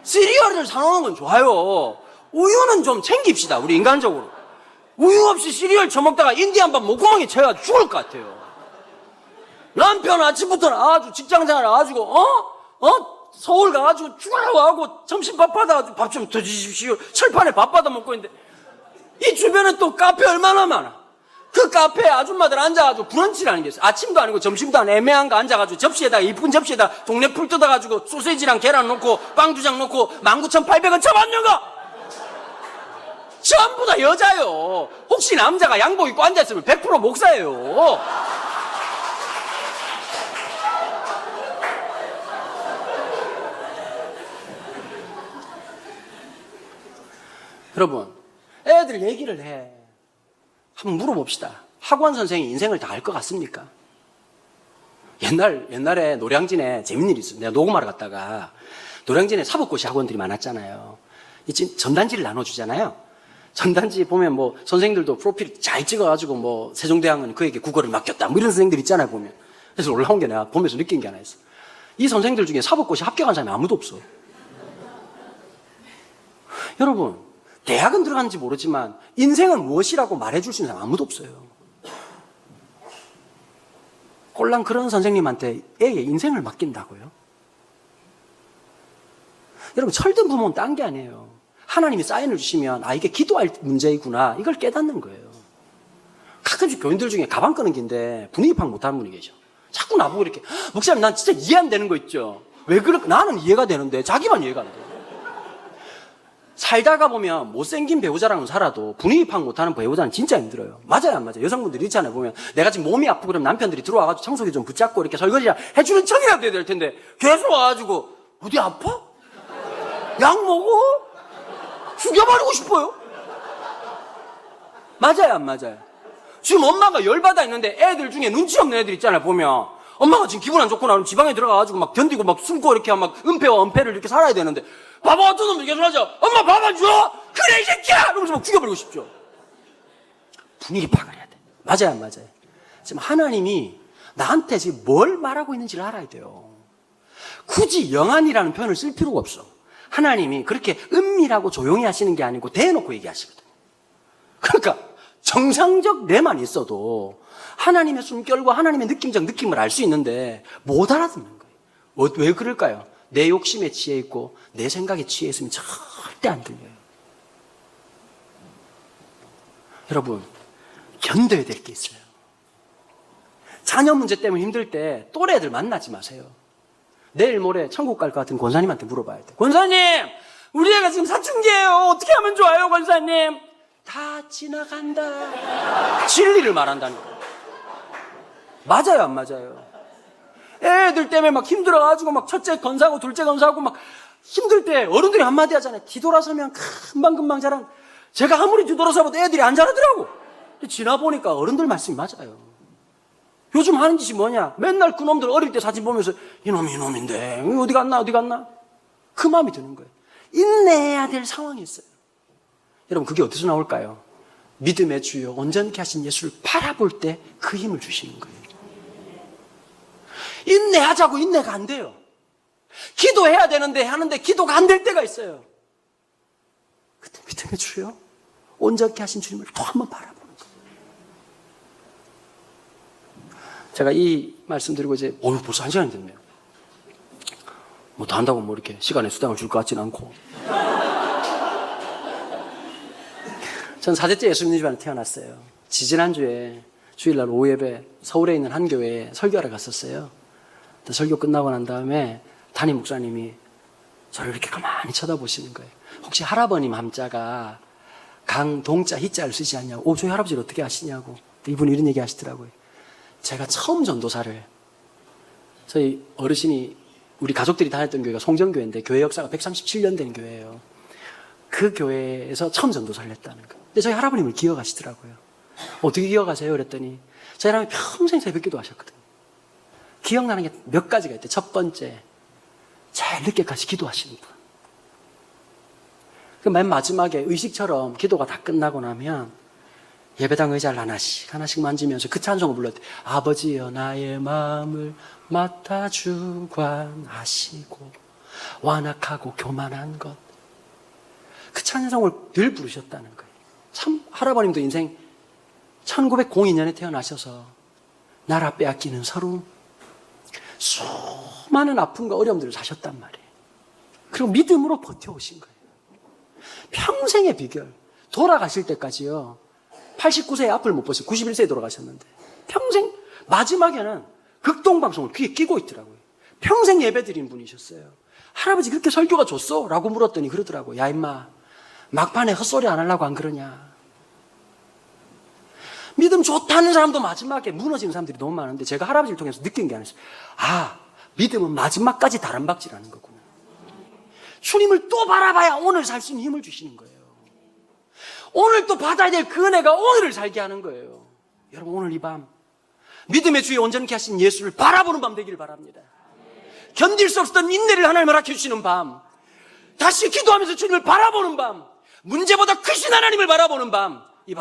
시리얼을 사놓는 건 좋아요. 우유는 좀 챙깁시다. 우리 인간적으로. 우유 없이 시리얼 처먹다가 인디안밥 목공항에 쳐야 죽을 것 같아요. 남편 아침부터 아주 직장생활 해가지고 서울 가가지고 죽으려고 하고 점심밥 받아가지고 밥 좀 더 주십시오. 철판에 밥 받아 먹고 있는데 이 주변에 또 카페 얼마나 많아. 그 카페에 아줌마들 앉아가지고 브런치를 하는 게 있어요. 아침도 아니고 점심도 아니고 애매한 거 앉아가지고 접시에다가 이쁜 접시에다 동네 풀 뜯어가지고 소세지랑 계란 넣고 빵 2장 넣고 19,800원 쳐받는 거! 전부 다 여자요. 혹시 남자가 양복 입고 앉아있으면 100% 목사예요. 여러분, 애들 얘기를 해. 한번 물어봅시다. 학원 선생이 인생을 다 알 것 같습니까? 옛날에 노량진에 재밌는 일이 있어요. 내가 녹음하러 갔다가 노량진에 사법고시 학원들이 많았잖아요. 지금 전단지를 나눠주잖아요. 전단지 보면 뭐 선생님들도 프로필 잘 찍어가지고 뭐 세종대왕은 그에게 국어를 맡겼다 뭐 이런 선생님들 있잖아요, 보면. 그래서 올라온 게 내가 보면서 느낀 게 하나 있어. 이 선생님들 중에 사법고시 합격한 사람이 아무도 없어. 여러분, 대학은 들어갔는지 모르지만 인생은 무엇이라고 말해줄 수 있는 사람 아무도 없어요. 꼴랑 그런 선생님한테 애의 인생을 맡긴다고요? 여러분, 철든 부모는 딴 게 아니에요. 하나님이 사인을 주시면 아, 이게 기도할 문제이구나, 이걸 깨닫는 거예요. 가끔씩 교인들 중에 가방 끄는 긴데 분위기 파악 못하는 분이 계셔. 자꾸 나보고 이렇게, 목사님 난 진짜 이해 안 되는 거 있죠. 왜 그럴까? 나는 이해가 되는데 자기만 이해가 안 돼. 살다가 보면 못생긴 배우자랑은 살아도 분위기 파악 못하는 배우자는 진짜 힘들어요. 맞아요, 안 맞아요? 여성분들이 있잖아요. 보면 내가 지금 몸이 아프고 그러면 남편들이 들어와가지고 청소기 좀 붙잡고 이렇게 설거지 해주는 척이라도 해야 될 텐데 계속 와가지고 어디 아파? 약 먹어? 죽여버리고 싶어요? 맞아요, 안 맞아요? 지금 엄마가 열받아 있는데 애들 중에 눈치 없는 애들 있잖아요. 보면 엄마가 지금 기분 안 좋구나 그럼 지방에 들어가가지고 막 견디고 막 숨고 이렇게 막 은폐와 은폐를 이렇게 살아야 되는데 바보 같은 놈이 계속 하죠. 엄마 밥 안 줘? 그래 이 새끼야! 이러면서 막 죽여버리고 싶죠. 분위기 파악을 해야 돼. 맞아요, 안 맞아요? 지금 하나님이 나한테 지금 뭘 말하고 있는지를 알아야 돼요. 굳이 영안이라는 표현을 쓸 필요가 없어. 하나님이 그렇게 은밀하고 조용히 하시는 게 아니고 대놓고 얘기하시거든. 그러니까 정상적 뇌만 있어도 하나님의 숨결과 하나님의 느낌적 느낌을 알 수 있는데 못 알아듣는 거예요. 왜 그럴까요? 내 욕심에 취해 있고 내 생각에 취해 있으면 절대 안 들려요. 여러분, 견뎌야 될 게 있어요. 자녀 문제 때문에 힘들 때 또래들 만나지 마세요. 내일 모레 천국 갈 것 같은 권사님한테 물어봐야 돼. 권사님, 우리 애가 지금 사춘기예요. 어떻게 하면 좋아요, 권사님? 다 지나간다. 진리를 말한다는 거예요. 맞아요, 안 맞아요? 애들 때문에 막 힘들어가지고 막 첫째 건사하고 둘째 건사하고 막 힘들 때 어른들이 한마디 하잖아요. 뒤돌아서면 금방금방 자란. 제가 아무리 뒤돌아서봐도 애들이 안 자라더라고. 근데 지나보니까 어른들 말씀이 맞아요. 요즘 하는 짓이 뭐냐? 맨날 그놈들 어릴 때 사진 보면서 이놈이 이놈인데 어디 갔나 어디 갔나? 그 마음이 드는 거예요. 인내해야 될 상황이 있어요. 여러분, 그게 어디서 나올까요? 믿음의 주요 온전케 하신 예수를 바라볼 때 그 힘을 주시는 거예요. 인내하자고 인내가 안 돼요. 기도해야 되는데 하는데 기도가 안 될 때가 있어요. 그때 믿음의 주요 온전케 하신 주님을 또 한번 바라보는 거예요. 제가 이 말씀 드리고 이제 벌써 1시간이 됐네요. 뭐 다 한다고 뭐 이렇게 시간에 수당을 줄 것 같지는 않고. 전 4대째 예수님 집안에 태어났어요. 지지난주에 주일날 오후 예배 서울에 있는 한 교회에 설교하러 갔었어요. 설교 끝나고 난 다음에 담임 목사님이 저를 이렇게 가만히 쳐다보시는 거예요. 혹시 할아버님 함자가 강동자 희자를 쓰지 않냐고. 저희 할아버지를 어떻게 아시냐고. 이분이 이런 얘기 하시더라고요. 제가 처음 전도사를, 저희 어르신이 우리 가족들이 다녔던 교회가 송정교회인데 교회 역사가 137년 된 교회예요. 그 교회에서 처음 전도사를 했다는 거예요. 근데 저희 할아버님을 기억하시더라고요. 어떻게 기억하세요? 그랬더니 저희 할아버님이 평생 새벽기도 하셨거든요. 기억나는 게 몇 가지가 있대요. 첫 번째, 제일 늦게까지 기도하시는 분. 그 맨 마지막에 의식처럼 기도가 다 끝나고 나면 예배당 의자를 하나씩 만지면서 그 찬송을 불렀대. 아버지여 나의 마음을 맡아 주관하시고 완악하고 교만한 것. 그 찬송을 늘 부르셨다는 거예요. 참 할아버님도 인생 1902년에 태어나셔서 나라 빼앗기는 서름, 수많은 아픔과 어려움들을 사셨단 말이에요. 그리고 믿음으로 버텨오신 거예요. 평생의 비결, 돌아가실 때까지요, 89세에 앞을 못 보셨어요. 91세에 돌아가셨는데. 평생, 마지막에는 극동방송을 귀에 끼고 있더라고요. 평생 예배 드린 분이셨어요. 할아버지 그렇게 설교가 좋소? 라고 물었더니 그러더라고요. 야, 임마. 막판에 헛소리 안 하려고 안 그러냐. 믿음 좋다는 사람도 마지막에 무너지는 사람들이 너무 많은데 제가 할아버지를 통해서 느낀 게 하나 있어요. 아, 믿음은 마지막까지 다람박질하는 거구나. 주님을 또 바라봐야 오늘 살 수 있는 힘을 주시는 거예요. 오늘 또 받아야 될 그 은혜가 오늘을 살게 하는 거예요. 여러분, 오늘 이 밤 믿음의 주에 온전케 하신 예수를 바라보는 밤 되기를 바랍니다. 견딜 수 없었던 인내를 하나님 허락해 주시는 밤, 다시 기도하면서 주님을 바라보는 밤, 문제보다 크신 하나님을 바라보는 밤,